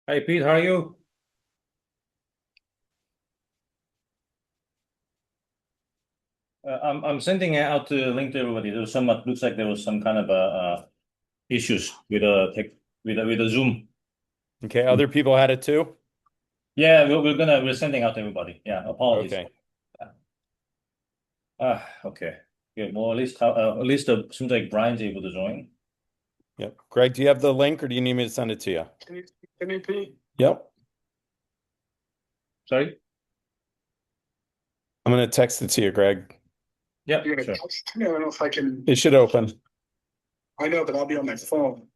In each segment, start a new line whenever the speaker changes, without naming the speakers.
Hi Pete, how are you? I'm sending it out to link to everybody. There was some looks like there was some kind of issues with tech with the Zoom.
Okay, other people had it too?
Yeah, we're sending out to everybody. Yeah, apologies.
Okay.
Okay. Good. Well, at least seems like Brian's able to join.
Yep. Greg, do you have the link or do you need me to send it to you?
Can you Pete?
Yep.
Sorry.
I'm going to text it to you, Greg.
Yeah, you're gonna sure. Text me? I don't know if I can.
It should open.
I know, but I'll be on my phone.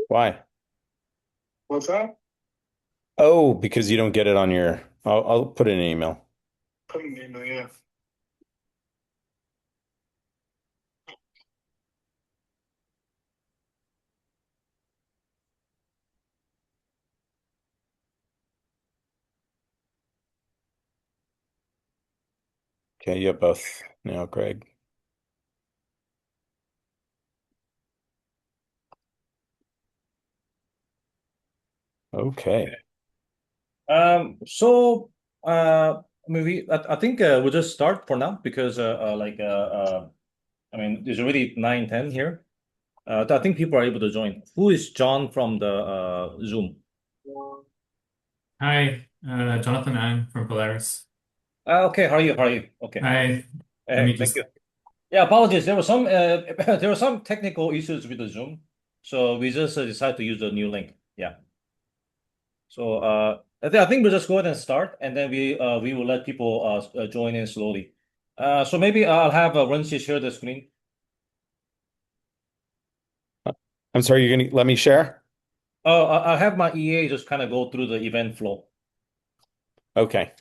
Why?
What's that?
Oh, because you don't get it on your. I'll put it in an email.
Put an email, yeah.
Okay, you have both now, Greg. Okay.
So maybe I think we'll just start for now because I mean, there's already 9:10 here. I think people are able to join. Who is John from the Zoom?
Hi, Jonathan Ang from Polaris.
Okay, how are you? How are you? Okay.
Hi, let me
Thank
just,
you. Yeah, apologies. There was some there were some technical issues with the Zoom, so we just decided to use the new link. Yeah. So I think we'll just go ahead and start, and then we will let people join in slowly. So maybe I'll have Renzi share the screen.
I'm sorry, you're going to let me share?
I'll have my EA just kind of go through the event flow.
Okay.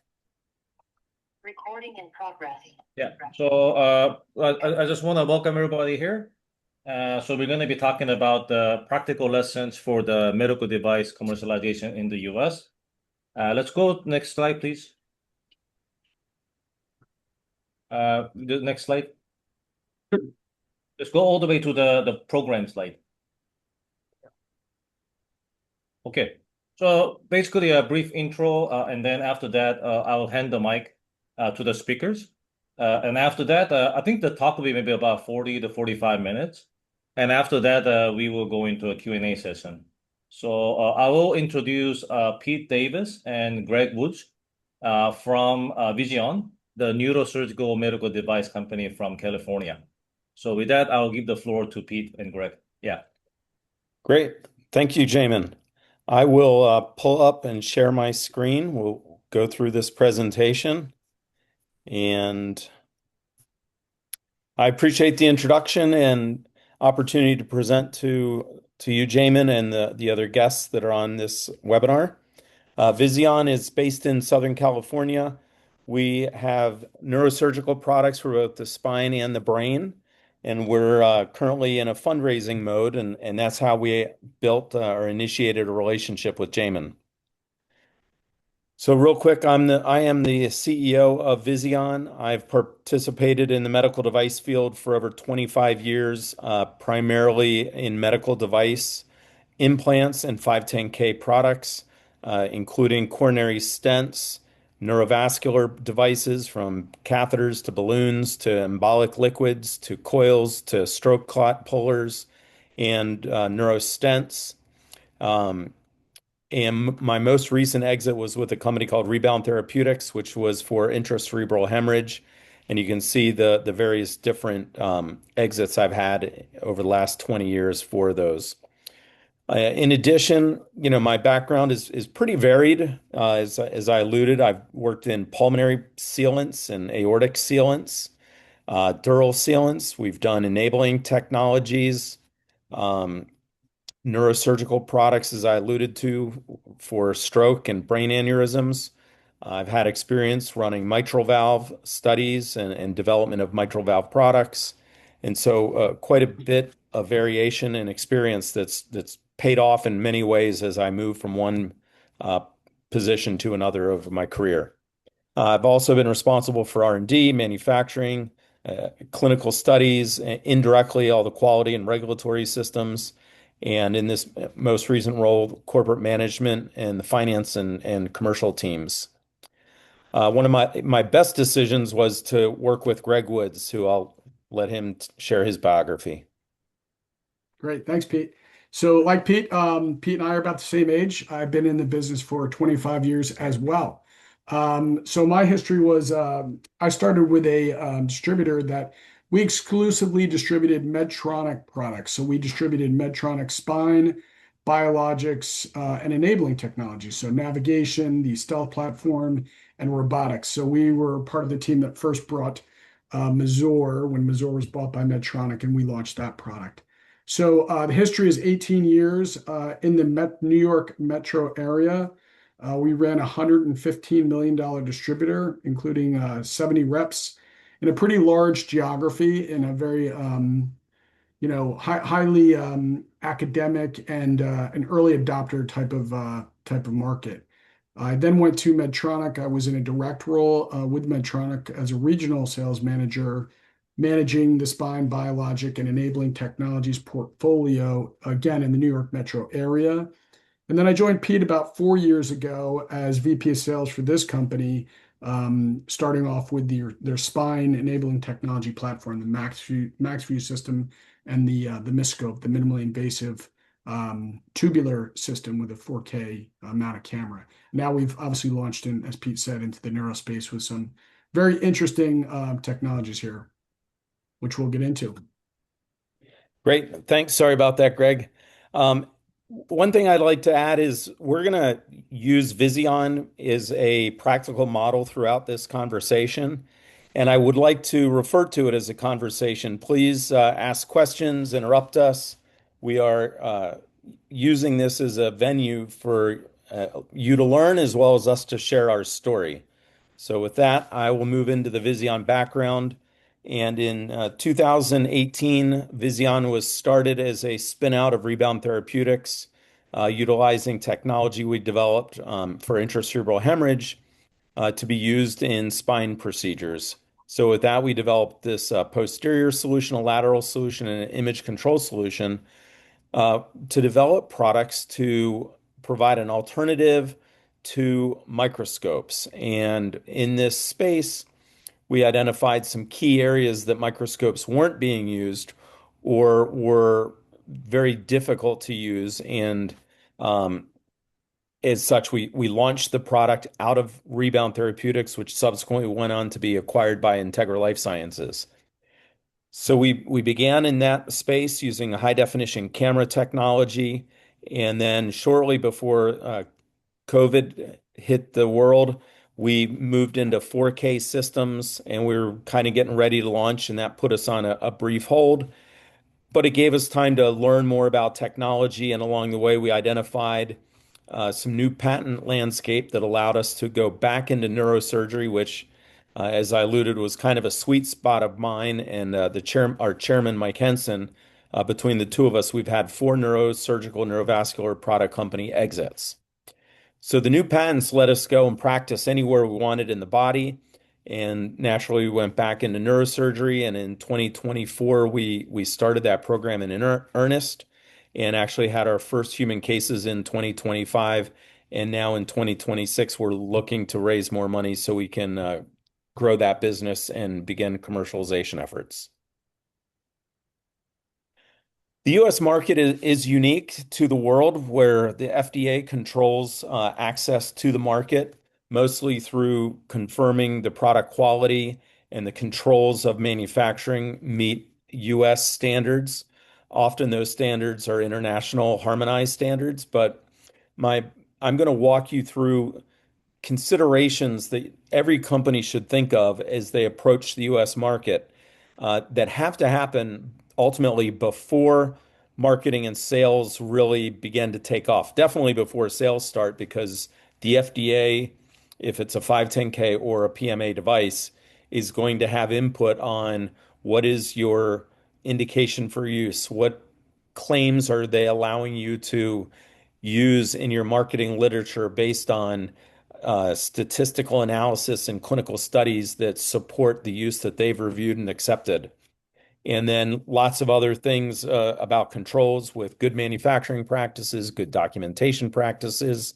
Recording in progress. Yeah. So I just want to welcome everybody here. So we're going to be talking about the practical lessons for the medical device commercialization in the US. Let's go next slide, please. The next slide. Let's go all the way to the program slide. Okay. So basically a brief intro, and then after that, I'll hand the mic to the speakers. And after that, I think the talk will be maybe about 40 to 45 minutes. And after that, we will go into a Q&A session. So I will introduce Pete Davis and Greg Woods from Viseon, the neurosurgical medical device company from California. So with that, I'll give the floor to Pete and Greg. Yeah.
Great. Thank you, Jamin. I will pull up and share my screen. We'll go through this presentation. And I appreciate the introduction and opportunity to present to you, Jamin, and the other guests that are on this webinar. Viseon is based in Southern California. We have neurosurgical products for both the spine and the brain, and we're currently in a fundraising mode, and that's how we built or initiated a relationship with Jamin. So real quick, I am the CEO of Viseon. I've participated in the medical device field for over 25 years, primarily in medical device implants and 510(k) products, including coronary stents, neurovascular devices from catheters to balloons to embolic liquids to coils to stroke clot pullers and neurostents. Um, and my most recent exit was with a company called Rebound Therapeutics, which was for intracerebral hemorrhage. And you can see the various different exits I've had over the last 20 years for those. In addition, my background is pretty varied. As I alluded, I've worked in pulmonary sealants and aortic sealants, dural sealants. We've done enabling technologies. Um, neurosurgical products, as I alluded to, for stroke and brain aneurysms. I've had experience running mitral valve studies and development of mitral valve products. And so quite a bit of variation and experience that's paid off in many ways as I move from one uh, position to another over my career. I've also been responsible for R&D, manufacturing, clinical studies, indirectly all the quality and regulatory systems, and in this most recent role, corporate management and the finance and commercial teams. One of my best decisions was to work with Greg Woods, who I'll let him share his biography.
Great. Thanks, Pete. So like Pete, Pete and I are about the same age. I've been in the business for 25 years as well. So my history was I started with a distributor that we exclusively distributed Medtronic products. So we distributed Medtronic spine, biologics, and enabling technology. So navigation, the Stealth platform, and robotics. So we were part of the team that first brought Mazor when Mazor was bought by Medtronic, and we launched that product. So the history is 18 years in the New York metro area. We ran a $115 million distributor, including 70 reps in a pretty large geography in a very highly academic and an early adopter type of market. I then went to Medtronic. I was in a direct role with Medtronic as a regional sales manager, managing the spine, biologic, and enabling technologies portfolio, again, in the New York metro area. And then I joined Pete about 4 years ago as VP of sales for this company, starting off with their spine enabling technology platform, the MaxView system, and the MIScope, the minimally invasive tubular system with a 4K mounted camera. Now we've obviously launched in, as Pete said, into the neurospace with some very interesting technologies here, which we'll get into.
Great. Thanks. Sorry about that, Greg. One thing I'd like to add is we're going to use Viseon as a practical model throughout this conversation, and I would like to refer to it as a conversation. Please ask questions, interrupt us. We are using this as a venue for you to learn as well as us to share our story. So with that, I will move into the Viseon background. And in 2018, Viseon was started as a spin-out of Rebound Therapeutics, utilizing technology we developed for intracerebral hemorrhage to be used in spine procedures. So with that, we developed this posterior solution, a lateral solution, and an image control solution to develop products to provide an alternative to microscopes. And in this space, we identified some key areas that microscopes weren't being used or were very difficult to use. And as such, we launched the product out of Rebound Therapeutics, which subsequently went on to be acquired by Integra Life Sciences. So we began in that space using a high definition camera technology. And then shortly before COVID hit the world, we moved into 4K systems and we were kind of getting ready to launch, and that put us on a brief hold. But it gave us time to learn more about technology, and along the way, we identified some new patent landscape that allowed us to go back into neurosurgery, which, as I alluded, was kind of a sweet spot of mine and our chairman, Mike Henson. Between the two of us, we've had 4 neurosurgical, neurovascular product company exits. So the new patents let us go and practice anywhere we wanted in the body. And naturally, we went back into neurosurgery. And in 2024, we started that program in earnest and actually had our first human cases in 2025. And now in 2026, we're looking to raise more money so we can grow that business and begin commercialization efforts. The U.S. market is unique to the world, where the FDA controls access to the market, mostly through confirming the product quality and the controls of manufacturing meet U.S. standards. Often those standards are international harmonized standards, but I'm going to walk you through considerations that every company should think of as they approach the U.S. market that have to happen ultimately before marketing and sales really begin to take off. Definitely before sales start, because the FDA, if it's a 510(k) or a PMA device, is going to have input on what is your indication for use, what claims are they allowing you to use in your marketing literature based on statistical analysis and clinical studies that support the use that they've reviewed and accepted. And then lots of other things about controls with good manufacturing practices, good documentation practices,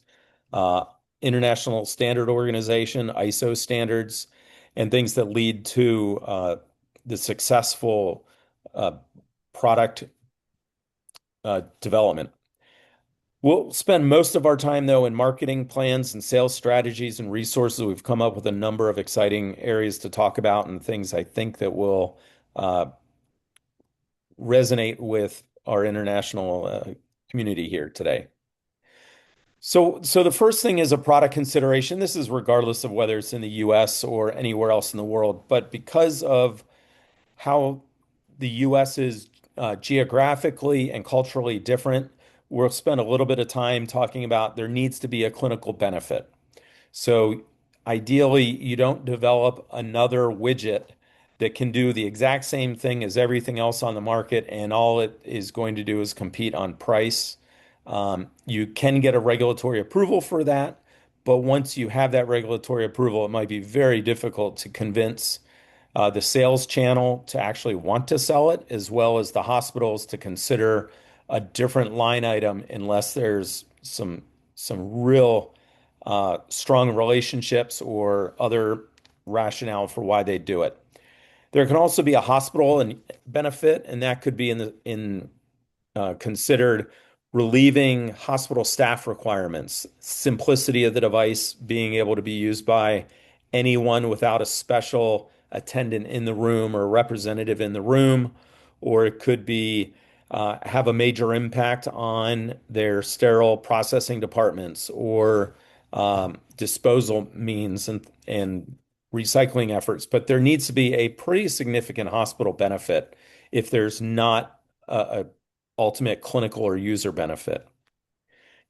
uh, International Standard Organization, ISO standards, and things that lead to the successful uh, product development. We'll spend most of our time, though, in marketing plans and sales strategies and resources. We've come up with a number of exciting areas to talk about and things I think that will resonate with our international community here today. So the first thing is a product consideration. This is regardless of whether it's in the US or anywhere else in the world, but because of how the US is geographically and culturally different, we'll spend a little bit of time talking about there needs to be a clinical benefit. So ideally, you don't develop another widget that can do the exact same thing as everything else on the market, and all it is going to do is compete on price. You can get a regulatory approval for that, but once you have that regulatory approval, it might be very difficult to convince the sales channel to actually want to sell it, as well as the hospitals to consider a different line item unless there's some real strong relationships or other rationale for why they do it. There can also be a hospital and benefit, and that could be in considered relieving hospital staff requirements, simplicity of the device being able to be used by anyone without a special attendant in the room or representative in the room, or it could be have a major impact on their sterile processing departments or disposal means and recycling efforts. But there needs to be a pretty significant hospital benefit if there's not a ultimate clinical or user benefit.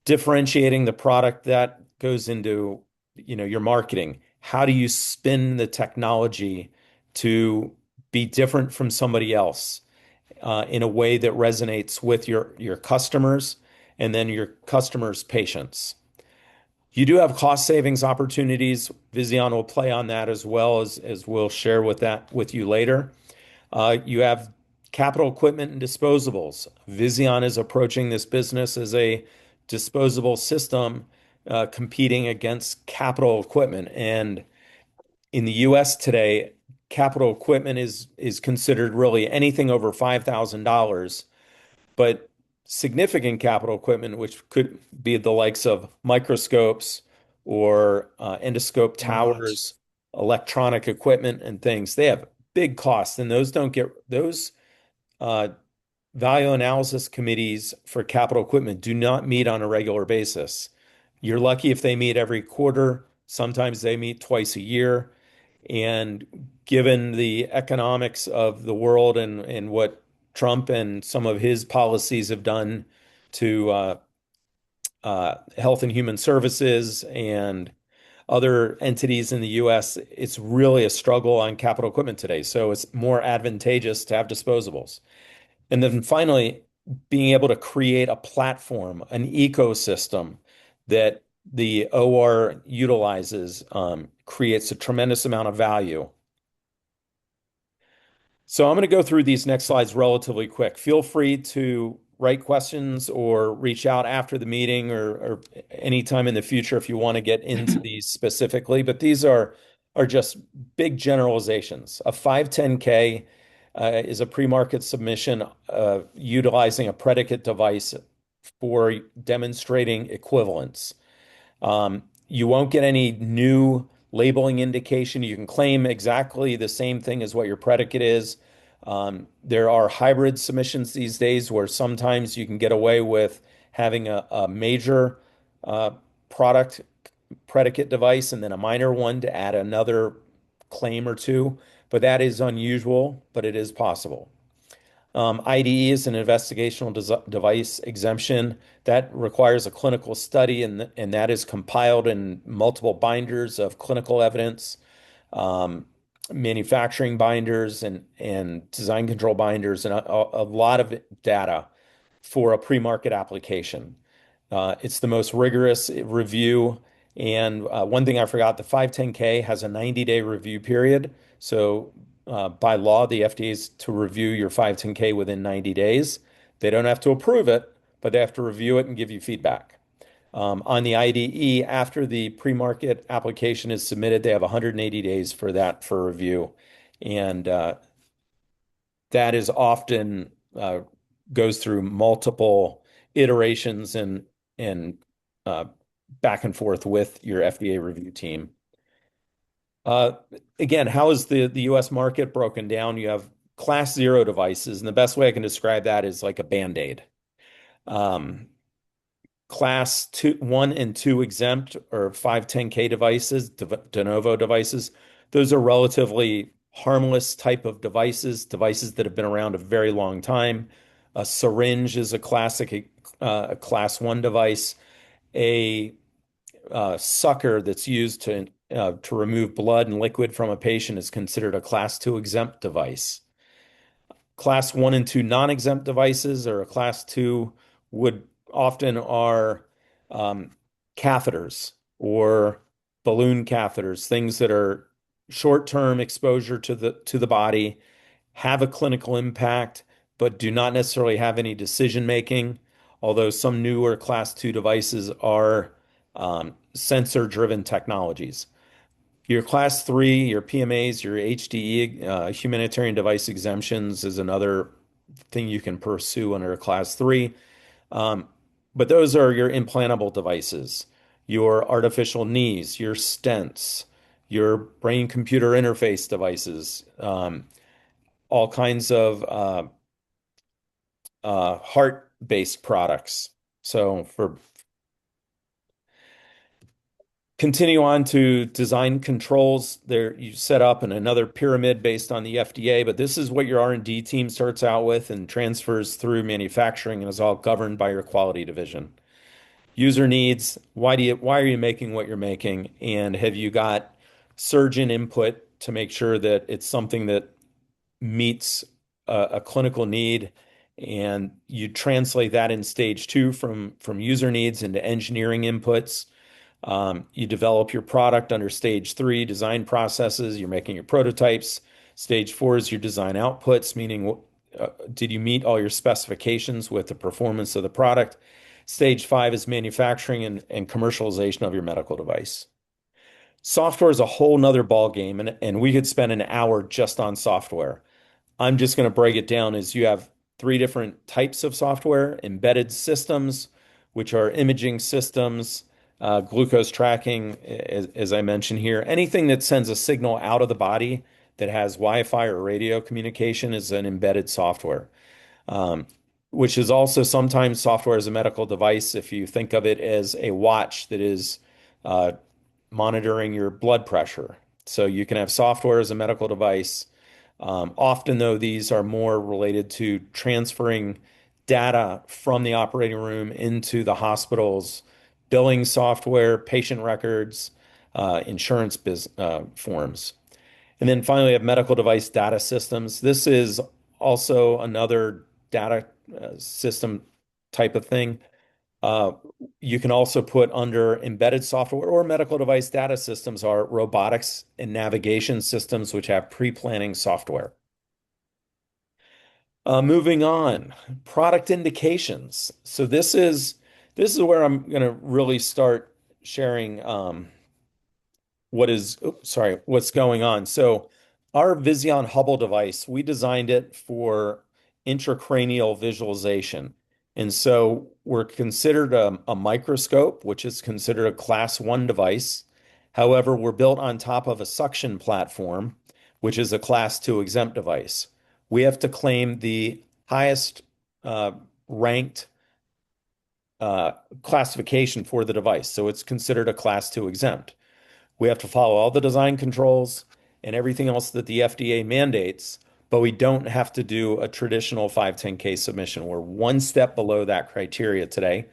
Differentiating the product, that goes into, your marketing. How do you spin the technology to be different from somebody else in a way that resonates with your customers and then your customers' patients? You do have cost savings opportunities. Viseon will play on that as well as we'll share with you later. You have capital equipment and disposables. Viseon is approaching this business as a disposable system competing against capital equipment. And in the US today, capital equipment is considered really anything over $5,000, but significant capital equipment, which could be the likes of microscopes or endoscope towers, electronic equipment, and things, they have big costs, and those value analysis committees for capital equipment do not meet on a regular basis. You're lucky if they meet every quarter. Sometimes they meet twice a year. And given the economics of the world and what Trump and some of his policies have done to Health and Human Services and other entities in the US, it's really a struggle on capital equipment today. So it's more advantageous to have disposables. And then finally, being able to create a platform, an ecosystem that the OR utilizes creates a tremendous amount of value. So I'm going to go through these next slides relatively quick. Feel free to write questions or reach out after the meeting or anytime in the future if you want to get into these specifically. But these are just big generalizations. A 510(k) is a pre-market submission utilizing a predicate device for demonstrating equivalence. You won't get any new labeling indication. You can claim exactly the same thing as what your predicate is. There are hybrid submissions these days where sometimes you can get away with having a major product predicate device and then a minor one to add another claim or two, but that is unusual, but it is possible. IDE is an investigational device exemption that requires a clinical study, and that is compiled in multiple binders of clinical evidence, manufacturing binders, and design control binders, and a lot of data for a pre-market application. It's the most rigorous review. And one thing I forgot, the 510(k) has a 90-day review period. So by law, the FDA is to review your 510(k) within 90 days. They don't have to approve it, but they have to review it and give you feedback. On the IDE, after the pre-market application is submitted, they have 180 days for that for review. And that is often goes through multiple iterations and back and forth with your FDA review team. Again, how is the US market broken down? You have class 0 devices, and the best way I can describe that is like a Band-Aid. Class 1 and 2 exempt or 510(k) devices, de novo devices. Those are relatively harmless type of devices that have been around a very long time. A syringe is a classic class 1 device. A sucker that's used to remove blood and liquid from a patient is considered a class 2 exempt device. Class 1 and 2 non-exempt devices or a class 2 would often are catheters or balloon catheters, things that are short-term exposure to the body, have a clinical impact, but do not necessarily have any decision making. Although some newer class 2 devices are sensor-driven technologies. Your class 3, your PMAs, your HDE, humanitarian device exemptions is another thing you can pursue under a class 3. But those are your implantable devices, your artificial knees, your stents, your brain-computer interface devices, all kinds of heart-based products. So for continue on to design controls, there you set up in another pyramid based on the FDA, but this is what your R&D team starts out with and transfers through manufacturing and is all governed by your quality division. User needs, why are you making what you're making? And have you got surgeon input to make sure that it's something that meets a clinical need, and you translate that in stage 2 from user needs into engineering inputs. You develop your product under stage 3, design processes. You're making your prototypes. Stage 4 is your design outputs, meaning did you meet all your specifications with the performance of the product? Stage 5 is manufacturing and commercialization of your medical device. Software is a whole nother ball game, and we could spend an hour just on software. I'm just going to break it down as you have 3 different types of software: embedded systems, which are imaging systems, glucose tracking, as I mentioned here. Anything that sends a signal out of the body that has Wi-Fi or radio communication is an embedded software, which is also sometimes software as a medical device. If you think of it as a watch that is monitoring your blood pressure. So you can have software as a medical device. Often, though, these are more related to transferring data from the operating room into the hospital's billing software, patient records, insurance forms. And then finally, we have medical device data systems. This is also another data system type of thing. You can also put under embedded software or medical device data systems are robotics and navigation systems, which have pre-planning software. Moving on, product indications. So this is where I'm going to really start sharing what's going on. So our Viseon Hubble device, we designed it for intracranial visualization. And so we're considered a microscope, which is considered a class 1 device. However, we're built on top of a suction platform, which is a class 2 exempt device. We have to claim the highest ranked classification for the device. So it's considered a class 2 exempt. We have to follow all the design controls and everything else that the FDA mandates, but we don't have to do a traditional 510(k) submission. We're one step below that criteria today,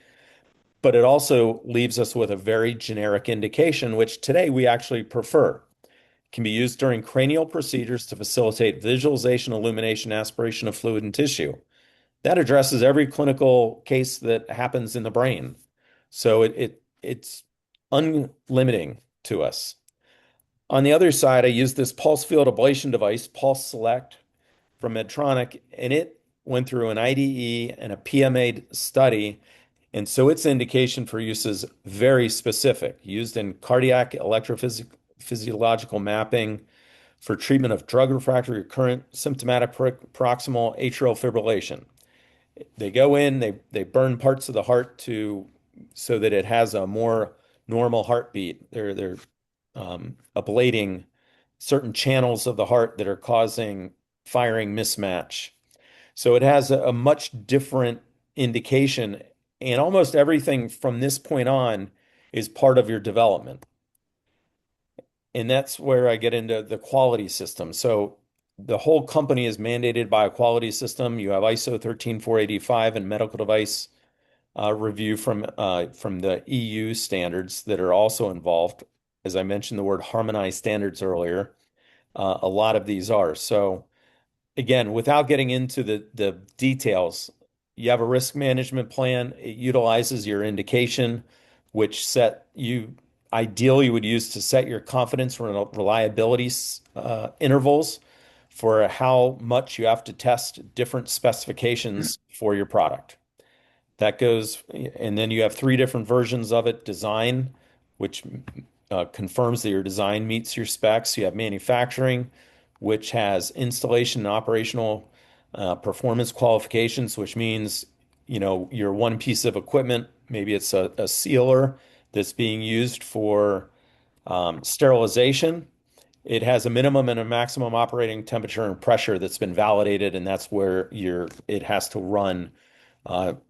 but it also leaves us with a very generic indication, which today we actually prefer. It can be used during cranial procedures to facilitate visualization, illumination, aspiration of fluid and tissue. That addresses every clinical case that happens in the brain. So it's unlimiting to us. On the other side, I used this pulse field ablation device, Pulse Select from Medtronic, and it went through an IDE and a PMA study. And so its indication for use is very specific, used in cardiac electrophysiological mapping for treatment of drug refractory recurrent symptomatic proximal atrial fibrillation. They go in, they burn parts of the heart so that it has a more normal heartbeat. They're ablating certain channels of the heart that are causing firing mismatch. So it has a much different indication, and almost everything from this point on is part of your development. And that's where I get into the quality system. So the whole company is mandated by a quality system. You have ISO 13485 and medical device review from the EU standards that are also involved. As I mentioned the word harmonized standards earlier, a lot of these are. So again, without getting into the details, you have a risk management plan. It utilizes your indication, which you ideally would use to set your confidence reliability intervals for how much you have to test different specifications for your product. That goes, and then you have three different versions of it. Design, which confirms that your design meets your specs. You have manufacturing, which has installation and operational performance qualifications, which means, your one piece of equipment, maybe it's a sealer that's being used for sterilization. It has a minimum and a maximum operating temperature and pressure that's been validated, and that's where it has to run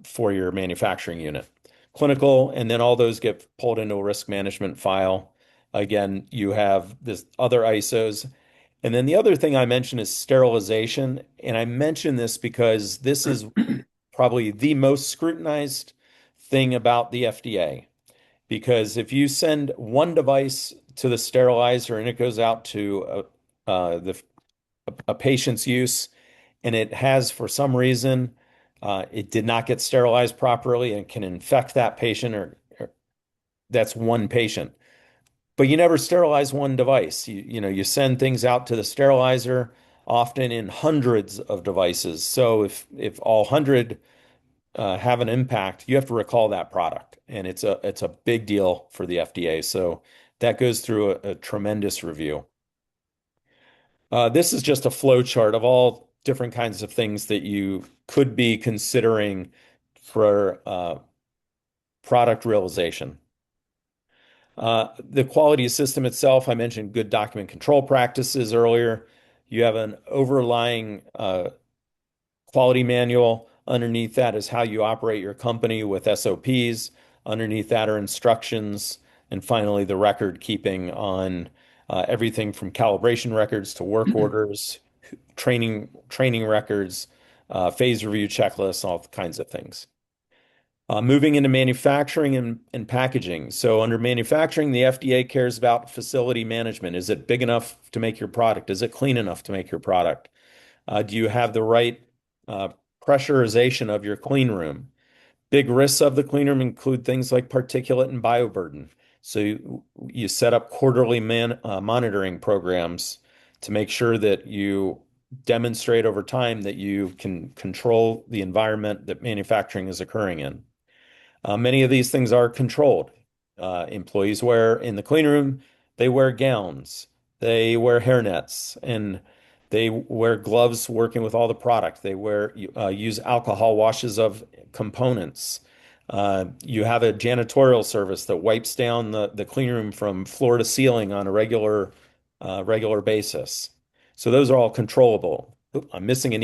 for your manufacturing unit. Clinical, and then all those get pulled into a risk management file. Again, you have this other ISOs. And then the other thing I mentioned is sterilization. And I mention this because this is probably the most scrutinized thing about the FDA. Because if you send one device to the sterilizer and it goes out to a patient's use, and it has, for some reason, it did not get sterilized properly and can infect that patient, or that's one patient. But you never sterilize one device. You send things out to the sterilizer, often in hundreds of devices. So if all 100 have an impact, you have to recall that product, and it's a big deal for the FDA. So that goes through a tremendous review. This is just a flow chart of all different kinds of things that you could be considering for product realization. The quality system itself, I mentioned good document control practices earlier. You have an overlying quality manual. Underneath that is how you operate your company with SOPs. Underneath that are instructions. And finally, the record keeping on everything from calibration records to work orders, training records, phase review checklists, all kinds of things. Moving into manufacturing and packaging. So under manufacturing, the FDA cares about facility management. Is it big enough to make your product? Is it clean enough to make your product? Do you have the right pressurization of your clean room? Big risks of the clean room include things like particulate and bioburden. So you set up quarterly monitoring programs to make sure that you demonstrate over time that you can control the environment that manufacturing is occurring in. Many of these things are controlled. Employees wear in the clean room, they wear gowns, they wear hairnets, and they wear gloves working with all the product. They use alcohol washes of components. You have a janitorial service that wipes down the clean room from floor to ceiling on a regular basis. So those are all controllable. I'm missing an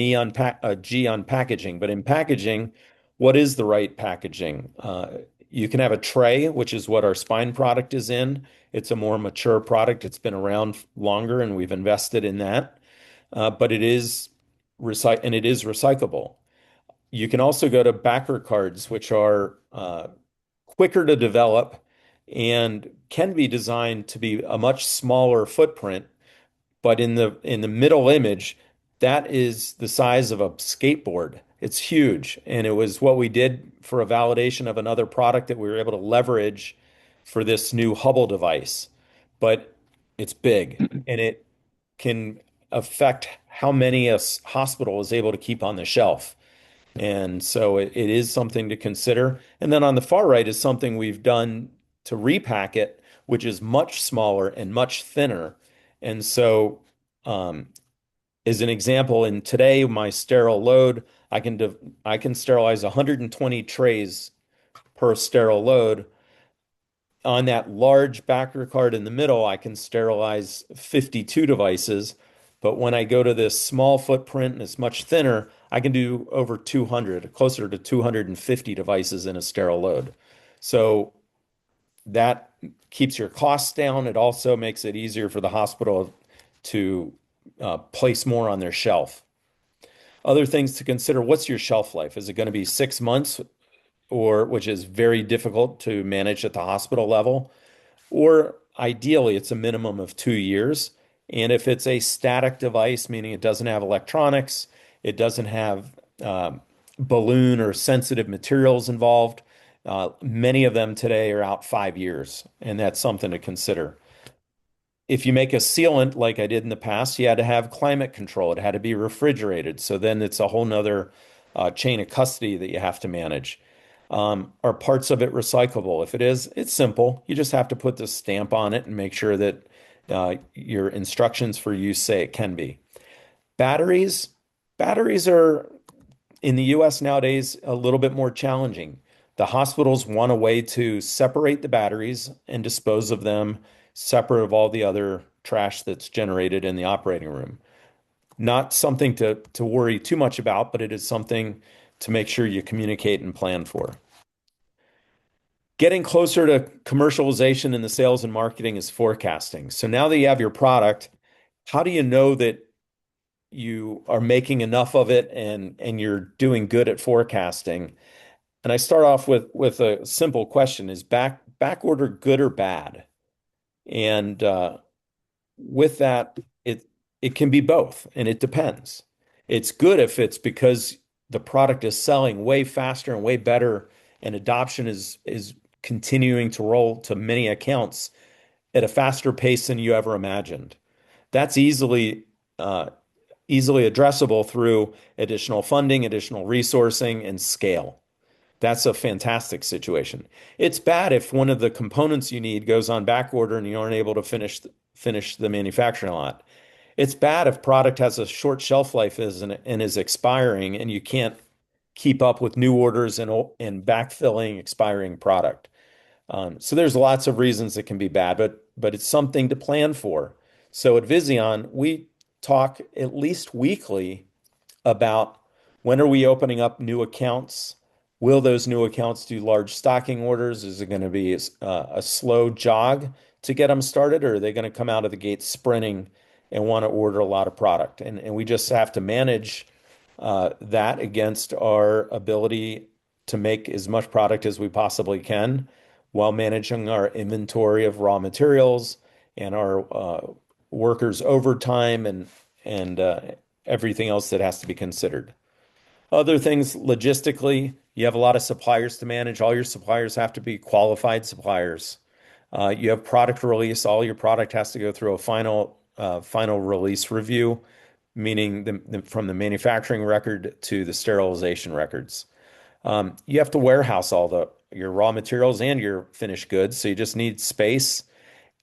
a G on packaging, but in packaging, what is the right packaging? You can have a tray, which is what our spine product is in. It's a more mature product. It's been around longer, and we've invested in that. But it is recyclable. You can also go to backer cards, which are quicker to develop and can be designed to be a much smaller footprint. But in the middle image, that is the size of a skateboard. It's huge. And it was what we did for a validation of another product that we were able to leverage for this new Hubble device. But it's big, and it can affect how many hospital is able to keep on the shelf. And so it is something to consider. And then on the far right is something we've done to repack it, which is much smaller and much thinner. And so, as an example, in today, my sterile load, I can sterilize 120 trays per sterile load. On that large backer card in the middle, I can sterilize 52 devices. But when I go to this small footprint and it's much thinner, I can do over 200, closer to 250 devices in a sterile load. So that keeps your costs down. It also makes it easier for the hospital to place more on their shelf. Other things to consider, what's your shelf life? Is it going to be 6 months, or which is very difficult to manage at the hospital level? Or ideally, it's a minimum of 2 years. And if it's a static device, meaning it doesn't have electronics, it doesn't have balloon or sensitive materials involved, many of them today are out 5 years, and that's something to consider. If you make a sealant like I did in the past, you had to have climate control. It had to be refrigerated. So then it's a whole nother chain of custody that you have to manage. Are parts of it recyclable? If it is, it's simple. You just have to put the stamp on it and make sure that your instructions for use say it can be. Batteries, batteries are in the US nowadays a little bit more challenging. The hospitals want a way to separate the batteries and dispose of them separate of all the other trash that's generated in the operating room. Not something to worry too much about, but it is something to make sure you communicate and plan for. Getting closer to commercialization in the sales and marketing is forecasting. So now that you have your product, how do you know that you are making enough of it and you're doing good at forecasting? And I start off with a simple question: is back order good or bad? And with that, it can be both, and it depends. It's good if it's because the product is selling way faster and way better, and adoption is continuing to roll to many accounts at a faster pace than you ever imagined. That's easily addressable through additional funding, additional resourcing, and scale. That's a fantastic situation. It's bad if one of the components you need goes on back order and you aren't able to finish the manufacturing lot. It's bad if product has a short shelf life and is expiring and you can't keep up with new orders and backfilling expiring product. So there's lots of reasons it can be bad, but it's something to plan for. So at Viseon, we talk at least weekly about when are we opening up new accounts? Will those new accounts do large stocking orders? Is it going to be a slow jog to get them started, or are they going to come out of the gate sprinting and want to order a lot of product? And we just have to manage that against our ability to make as much product as we possibly can while managing our inventory of raw materials and our workers' overtime and everything else that has to be considered. Other things logistically, you have a lot of suppliers to manage. All your suppliers have to be qualified suppliers. You have product release. All your product has to go through a final release review, meaning from the manufacturing record to the sterilization records. You have to warehouse all your raw materials and your finished goods, so you just need space.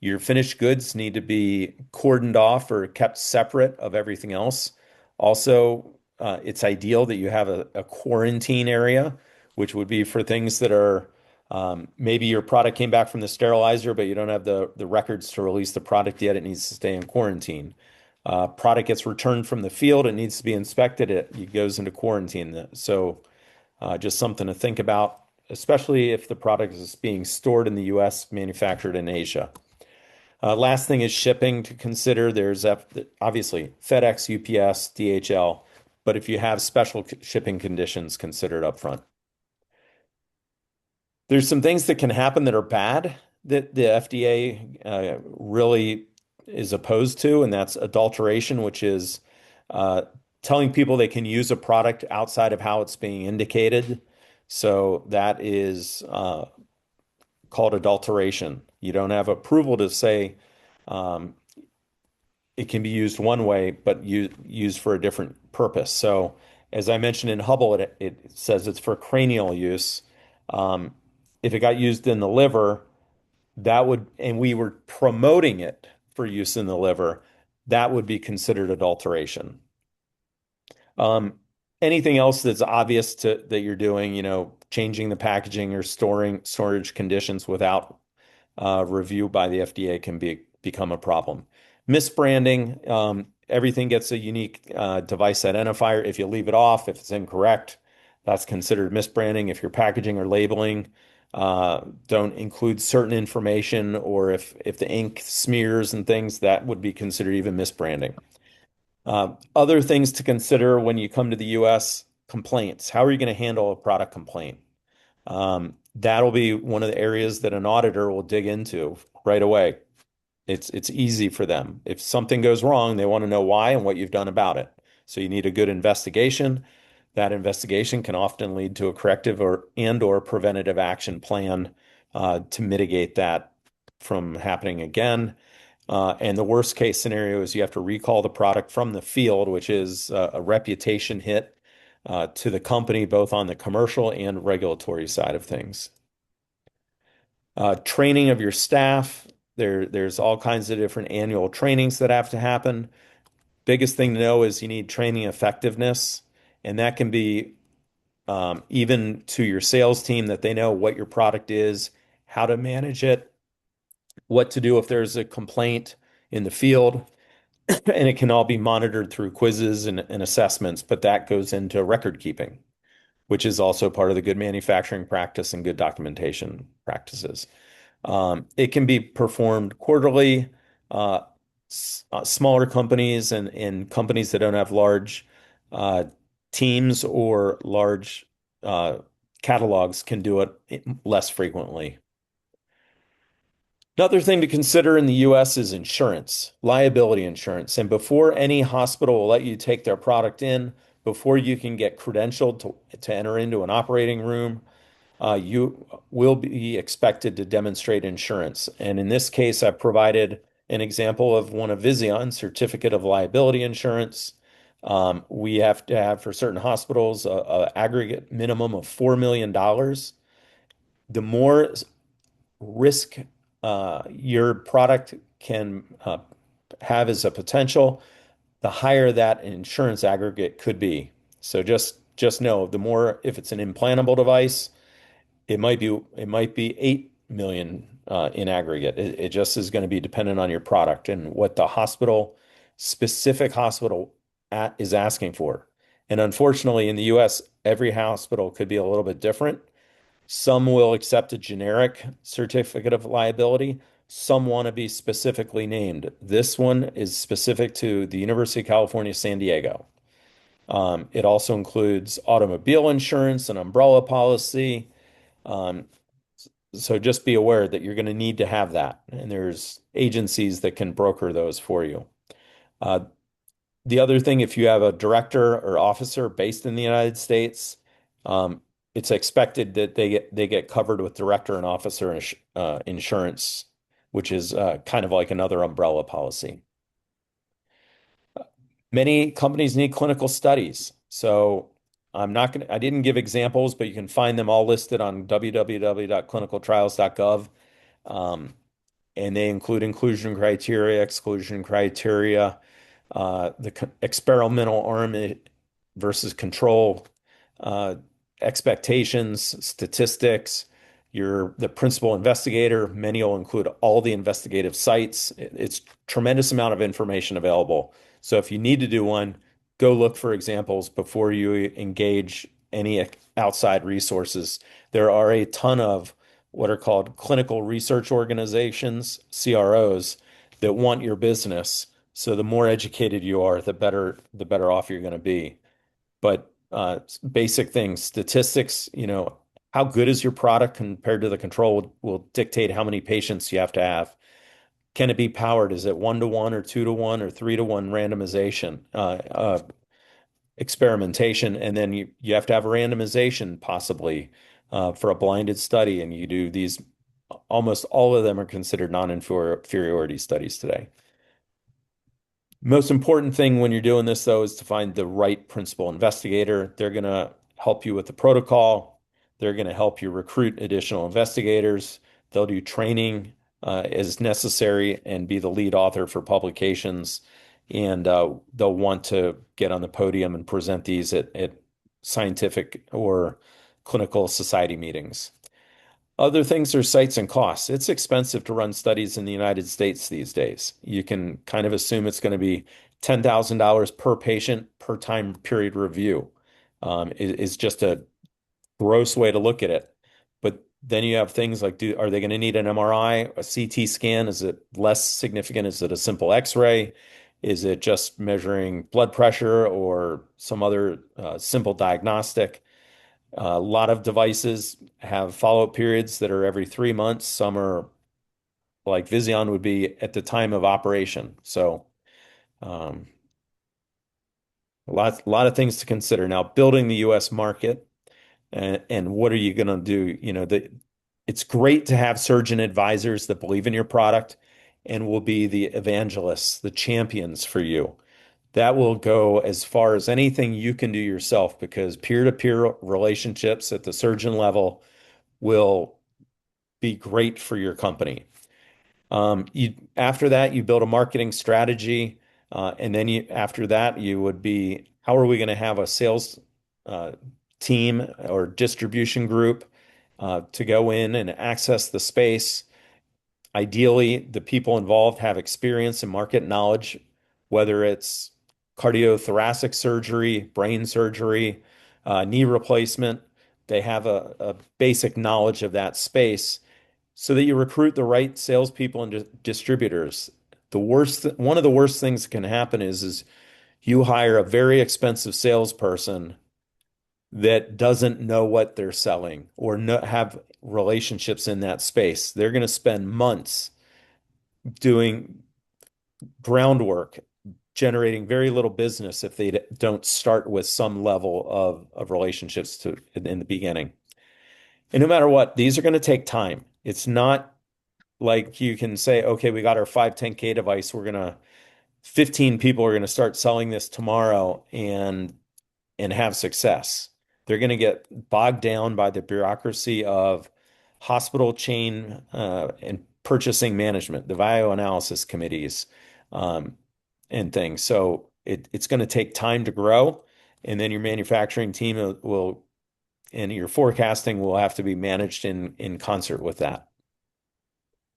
Your finished goods need to be cordoned off or kept separate of everything else. Also, it's ideal that you have a quarantine area, which would be for things that are maybe your product came back from the sterilizer, but you don't have the records to release the product yet. It needs to stay in quarantine. Product gets returned from the field. It needs to be inspected. It goes into quarantine. So just something to think about, especially if the product is being stored in the US, manufactured in Asia. Last thing is shipping to consider. There's obviously FedEx, UPS, DHL, but if you have special shipping conditions, consider it up front. There's some things that can happen that are bad that the FDA really is opposed to, and that's adulteration, which is telling people they can use a product outside of how it's being indicated. So that is called adulteration. You don't have approval to say it can be used one way, but used for a different purpose. So, as I mentioned in Hubble, it says it's for cranial use. Um, if it got used in the liver, and we were promoting it for use in the liver, that would be considered adulteration. Um, Anything else that's obvious that you're doing, changing the packaging or storage conditions without review by the FDA can become a problem. Misbranding, everything gets a unique device identifier. If you leave it off, if it's incorrect, that's considered misbranding. If your packaging or labeling don't include certain information, or if the ink smears and things, that would be considered even misbranding. Other things to consider when you come to the US, complaints. How are you going to handle a product complaint? That'll be one of the areas that an auditor will dig into right away. It's easy for them. If something goes wrong, they want to know why and what you've done about it. So you need a good investigation. That investigation can often lead to a corrective or preventative action plan to mitigate that from happening again. And the worst case scenario is you have to recall the product from the field, which is a reputation hit to the company, both on the commercial and regulatory side of things. Training of your staff. There's all kinds of different annual trainings that have to happen. Biggest thing to know is you need training effectiveness, and that can be even to your sales team, that they know what your product is, how to manage it, what to do if there's a complaint in the field, and it can all be monitored through quizzes and assessments, but that goes into record keeping, which is also part of the good manufacturing practice and good documentation practices. It can be performed quarterly. Smaller companies and companies that don't have large teams or large catalogs can do it less frequently. Another thing to consider in the US is insurance, liability insurance. And before any hospital will let you take their product in, before you can get credentialed to enter into an operating room, you will be expected to demonstrate insurance. And in this case, I provided an example of one of Viseon's certificate of liability insurance. We have to have, for certain hospitals, a aggregate minimum of $4 million. The more risk your product can have as a potential, the higher that insurance aggregate could be. So just know, the more, if it's an implantable device, it might be 8 million in aggregate. It just is going to be dependent on your product and what the specific hospital is asking for. And unfortunately, in the US, every hospital could be a little bit different. Some will accept a generic certificate of liability. Some want to be specifically named. This one is specific to the University of California, San Diego. It also includes automobile insurance and umbrella policy. So just be aware that you're going to need to have that. And there's agencies that can broker those for you. The other thing, if you have a director or officer based in the United States, it's expected that they get covered with director and officer insurance, which is kind of like another umbrella policy. Many companies need clinical studies. So I didn't give examples, but you can find them all listed on www.clinicaltrials.gov. And they include inclusion criteria, exclusion criteria, the experimental arm versus control, expectations, statistics. You're the principal investigator. Many will include all the investigative sites. It's tremendous amount of information available. So if you need to do one, go look for examples before you engage any outside resources. There are a ton of what are called clinical research organizations, CROs, that want your business. So the more educated you are, the better off you're going to be. But basic things, statistics, how good is your product compared to the control will dictate how many patients you have to have. Can it be powered? Is it 1-to-1 or 2-to-1 or 3-to-1 randomization, experimentation? And then you have to have a randomization possibly for a blinded study. And you do these, almost all of them are considered non-inferiority studies today. Most important thing when you're doing this, though, is to find the right principal investigator. They're going to help you with the protocol. They're going to help you recruit additional investigators. They'll do training as necessary and be the lead author for publications. And they'll want to get on the podium and present these at scientific or clinical society meetings. Other things are sites and costs. It's expensive to run studies in the United States these days. You can kind of assume it's going to be $10,000 per patient per time period review. Is just a gross way to look at it. But then you have things like, are they going to need an MRI, a CT scan? Is it less significant? Is it a simple X-ray? Is it just measuring blood pressure or some other simple diagnostic? A lot of devices have follow-up periods that are every 3 months. Some are like Viseon would be at the time of operation. So um, a lot of things to consider. Now, building the U.S. market and what are you going to do? It's great to have surgeon advisors that believe in your product and will be the evangelists, the champions for you. That will go as far as anything you can do yourself because peer-to-peer relationships at the surgeon level will be great for your company. After that, you build a marketing strategy, and then after that, you would be, how are we going to have a sales team or distribution group to go in and access the space? Ideally, the people involved have experience and market knowledge, whether it's cardiothoracic surgery, brain surgery, knee replacement. They have a basic knowledge of that space so that you recruit the right salespeople and distributors. One of the worst things that can happen is you hire a very expensive salesperson that doesn't know what they're selling or have relationships in that space. They're going to spend months doing groundwork, generating very little business if they don't start with some level of relationships in the beginning. And no matter what, these are going to take time. It's not like you can say, okay, we got our 510(k) device. 15 people are going to start selling this tomorrow and have success. They're going to get bogged down by the bureaucracy of hospital chain and purchasing management, the value analysis committees, and things. So it's going to take time to grow, and then your manufacturing team will and your forecasting will have to be managed in concert with that.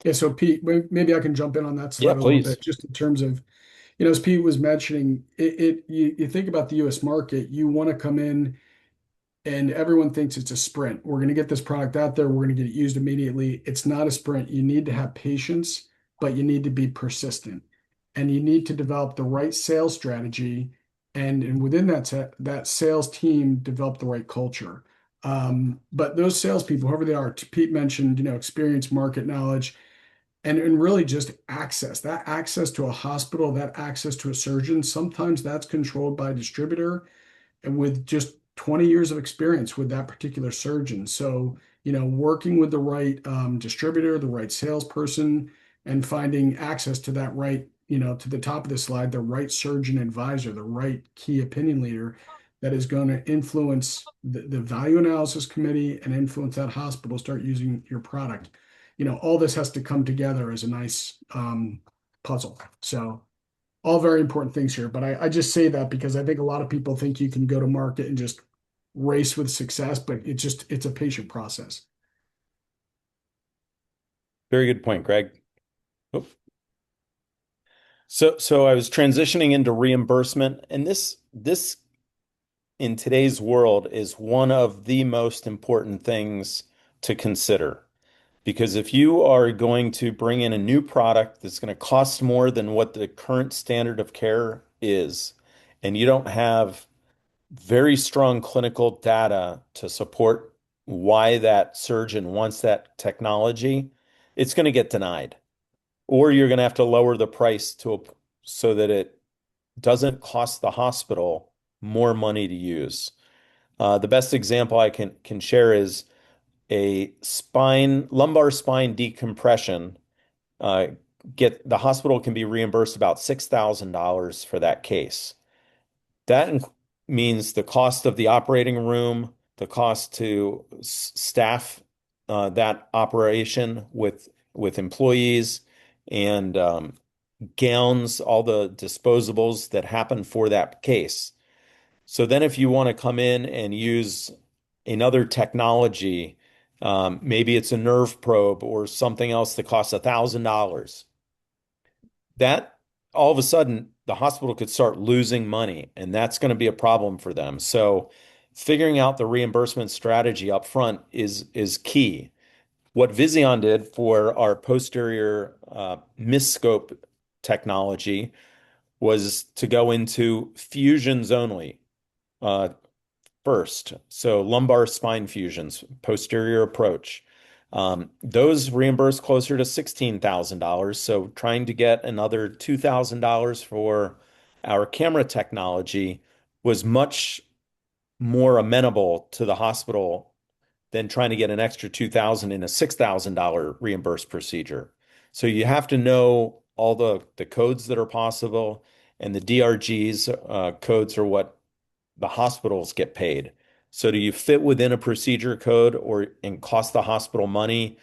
Yeah, so Pete, maybe I can jump in on that
Yeah,
slide a little
please.
bit, just in terms of, as Pete was mentioning, you think about the US market, you want to come in and everyone thinks it's a sprint. We're going to get this product out there, we're going to get it used immediately. It's not a sprint. You need to have patience, but you need to be persistent. And you need to develop the right sales strategy, and within that sales team, develop the right culture. But those salespeople, whoever they are, Pete mentioned, experience, market knowledge, and really just access to a hospital, that access to a surgeon. Sometimes that's controlled by a distributor and with just 20 years of experience with that particular surgeon. So, working with the right distributor, the right salesperson, and finding access to that right, to the top of the slide, the right surgeon advisor, the right key opinion leader that is going to influence the value analysis committee and influence that hospital start using your product. All this has to come together as a nice puzzle. So all very important things here, but I just say that because I think a lot of people think you can go to market and just race with success, but it's a patient process.
Very good point, Greg. Oh. So I was transitioning into reimbursement, and this in today's world is one of the most important things to consider. Because if you are going to bring in a new product that's going to cost more than what the current standard of care is, and you don't have very strong clinical data to support why that surgeon wants that technology, it's going to get denied. Or you're going to have to lower the price so that it doesn't cost the hospital more money to use. The best example I can share is a lumbar spine decompression the hospital can be reimbursed about $6,000 for that case. That means the cost of the operating room, the cost to staff that operation with employees and gowns, all the disposables that happen for that case. So then if you want to come in and use another technology, maybe it's a nerve probe or something else that costs $1,000, that all of a sudden the hospital could start losing money, and that's going to be a problem for them. So figuring out the reimbursement strategy up front is key. What Viseon did for our posterior miscope technology was to go into fusions only first. So lumbar spine fusions, posterior approach. Those reimbursed closer to $16,000. So trying to get another $2,000 for our camera technology was much more amenable to the hospital than trying to get an extra $2,000 in a $6,000 reimbursed procedure. So you have to know all the codes that are possible, and the DRGs codes are what the hospitals get paid. So do you fit within a procedure code and cost the hospital money?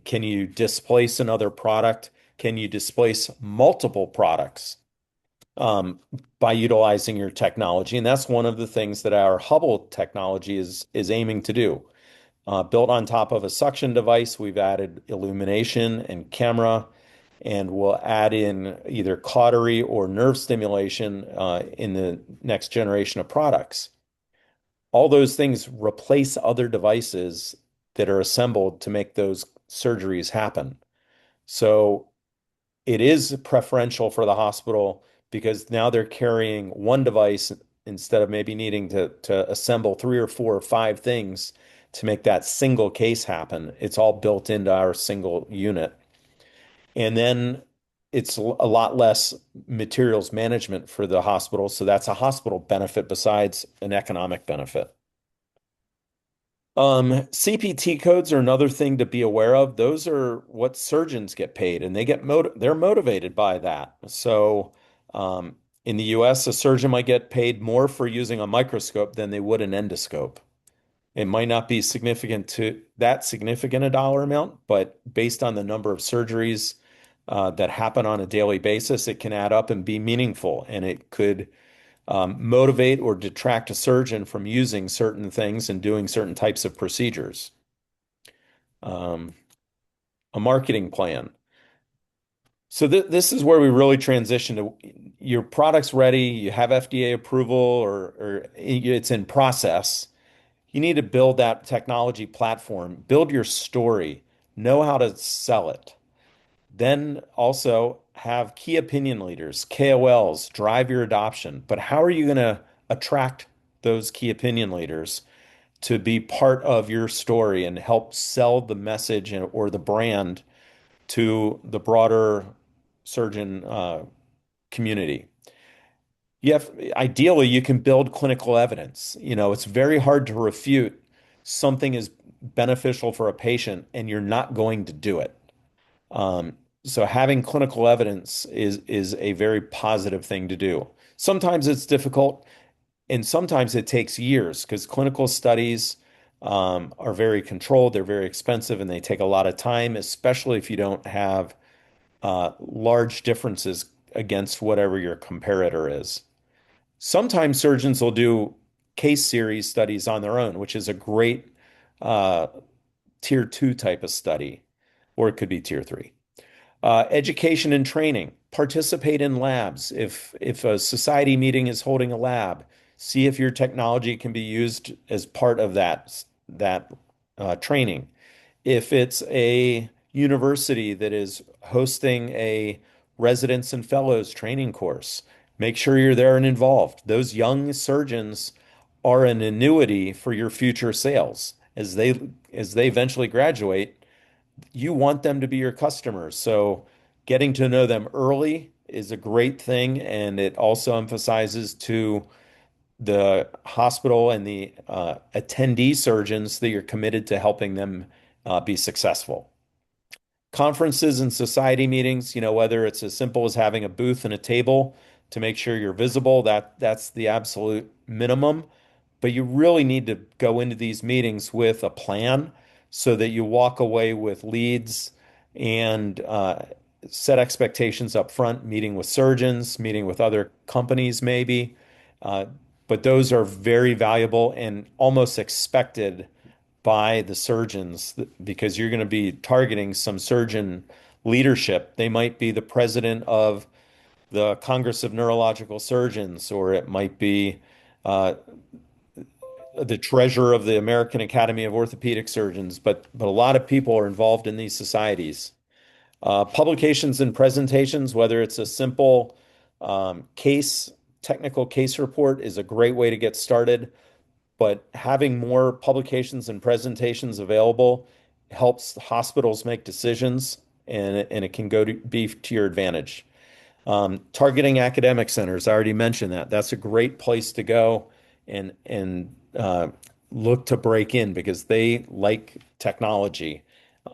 Can you displace another product? Can you displace multiple products by utilizing your technology? And that's one of the things that our Hubble technology is aiming to do. Built on top of a suction device, we've added illumination and camera, and we'll add in either cautery or nerve stimulation in the next generation of products. All those things replace other devices that are assembled to make those surgeries happen. So it is preferential for the hospital because now they're carrying one device instead of maybe needing to assemble 3 or 4 or 5 things to make that single case happen. It's all built into our single unit. And then it's a lot less materials management for the hospital. So that's a hospital benefit besides an economic benefit. CPT codes are another thing to be aware of. Those are what surgeons get paid, and they're motivated by that. So in the US, a surgeon might get paid more for using a microscope than they would an endoscope. It might not be significant a dollar amount, but based on the number of surgeries that happen on a daily basis, it can add up and be meaningful, and it could motivate or detract a surgeon from using certain things and doing certain types of procedures. A marketing plan. So this is where we really transition to your product's ready, you have FDA approval, or it's in process. You need to build that technology platform, build your story, know how to sell it. Then also have key opinion leaders, KOLs, drive your adoption. But how are you going to attract those key opinion leaders to be part of your story and help sell the message or the brand to the broader surgeon community? Ideally, you can build clinical evidence. It's very hard to refute something is beneficial for a patient and you're not going to do it. So having clinical evidence is a very positive thing to do. Sometimes it's difficult, and sometimes it takes years because clinical studies are very controlled, they're very expensive, and they take a lot of time, especially if you don't have large differences against whatever your comparator is. Sometimes surgeons will do case series studies on their own, which is a great tier 2 type of study, or it could be tier 3. Education and training. Participate in labs. If a society meeting is holding a lab, see if your technology can be used as part of that training. If it's a university that is hosting a residents and fellows training course, make sure you're there and involved. Those young surgeons are an annuity for your future sales. As they eventually graduate, you want them to be your customers. So getting to know them early is a great thing, and it also emphasizes to the hospital and the attendee surgeons that you're committed to helping them be successful. Conferences and society meetings, whether it's as simple as having a booth and a table to make sure you're visible, that's the absolute minimum. But you really need to go into these meetings with a plan so that you walk away with leads and set expectations up front, meeting with surgeons, meeting with other companies, maybe. Uh, but those are very valuable and almost expected by the surgeons because you're going to be targeting some surgeon leadership. They might be the president of the Congress of Neurological Surgeons, or it might be uh, the treasurer of the American Academy of Orthopedic Surgeons, but a lot of people are involved in these societies. Publications and presentations, whether it's a simple technical case report, is a great way to get started. But having more publications and presentations available helps the hospitals make decisions, and it can be to your advantage. Targeting academic centers, I already mentioned that. That's a great place to go and look to break in because they like technology.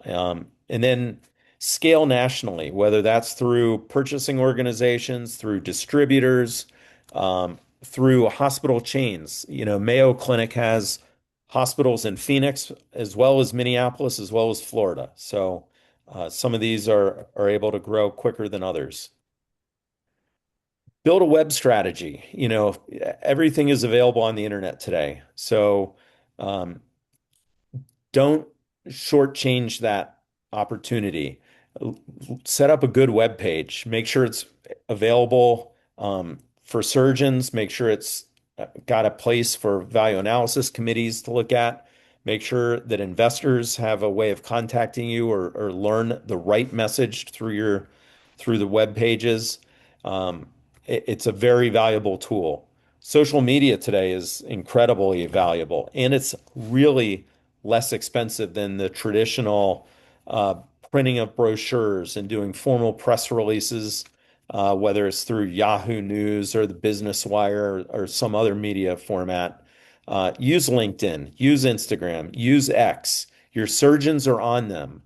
And then scale nationally, whether that's through purchasing organizations, through distributors, through hospital chains. Mayo Clinic has hospitals in Phoenix as well as Minneapolis as well as Florida. So some of these are able to grow quicker than others. Build a web strategy. Everything is available on the internet today. So um, don't shortchange that opportunity. Set up a good web page. Make sure it's available for surgeons. Make sure it's got a place for value analysis committees to look at. Make sure that investors have a way of contacting you or learn the right message through the web pages. It's a very valuable tool. Social media today is incredibly valuable, and it's really less expensive than the traditional uh, printing of brochures and doing formal press releases, whether it's through Yahoo News or the Business Wire or some other media format. Use LinkedIn, use Instagram, use X. Your surgeons are on them.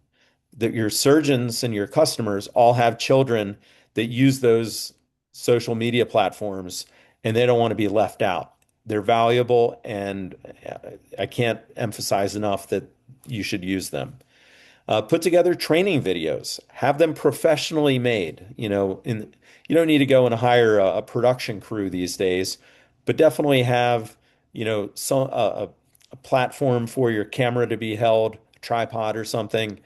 That your surgeons and your customers all have children that use those social media platforms, and they don't want to be left out. They're valuable, and I can't emphasize enough that you should use them. Put together training videos, have them professionally made. You don't need to go and hire a production crew these days, but definitely have, a platform for your camera to be held, a tripod or something,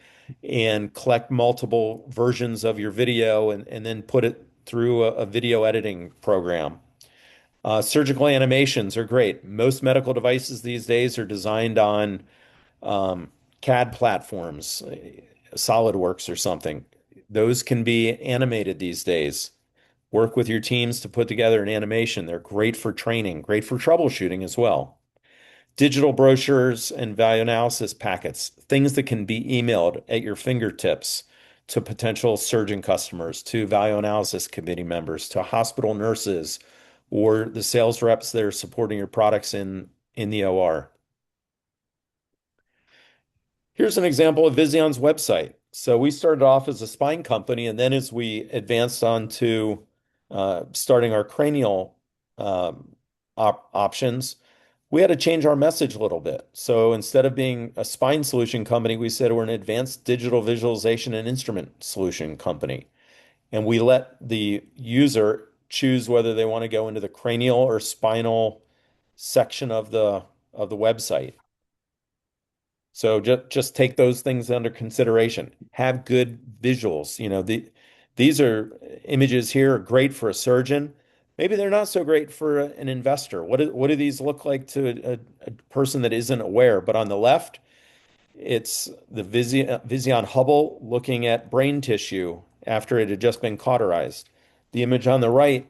and collect multiple versions of your video and then put it through a video editing program. Surgical animations are great. Most medical devices these days are designed on CAD platforms, SolidWorks or something. Those can be animated these days. Work with your teams to put together an animation. They're great for training, great for troubleshooting as well. Digital brochures and value analysis packets, things that can be emailed at your fingertips to potential surgeon customers, to value analysis committee members, to hospital nurses, or the sales reps that are supporting your products in the OR. Here's an example of Viseon's website. So we started off as a spine company, and then as we advanced on to starting our cranial options, we had to change our message a little bit. So instead of being a spine solution company, we said we're an advanced digital visualization and instrument solution company. And we let the user choose whether they want to go into the cranial or spinal section of the website. So just take those things under consideration. Have good visuals. These are images here are great for a surgeon. Maybe they're not so great for an investor. What do these look like to a person that isn't aware? But on the left, it's the Viseon Hubble looking at brain tissue after it had just been cauterized. The image on the right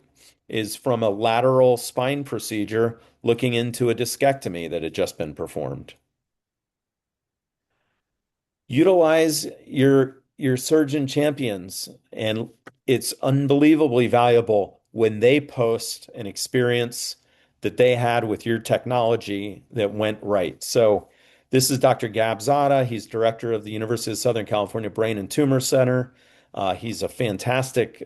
is from a lateral spine procedure looking into a discectomy that had just been performed. Utilize your surgeon champions, and it's unbelievably valuable when they post an experience that they had with your technology that went right. So This is Dr. Gab Zada. He's director of the University of Southern California Brain and Tumor Center. He's a fantastic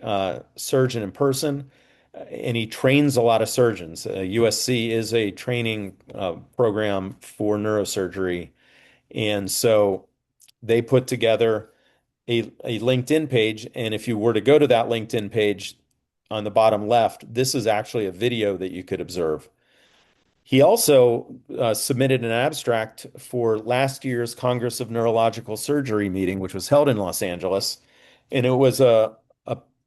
surgeon in person, and he trains a lot of surgeons. USC is a training program for neurosurgery. And so they put together a LinkedIn page. And if you were to go to that LinkedIn page on the bottom left, this is actually a video that you could observe. He also submitted an abstract for last year's Congress of Neurological Surgery meeting, which was held in Los Angeles. And it was a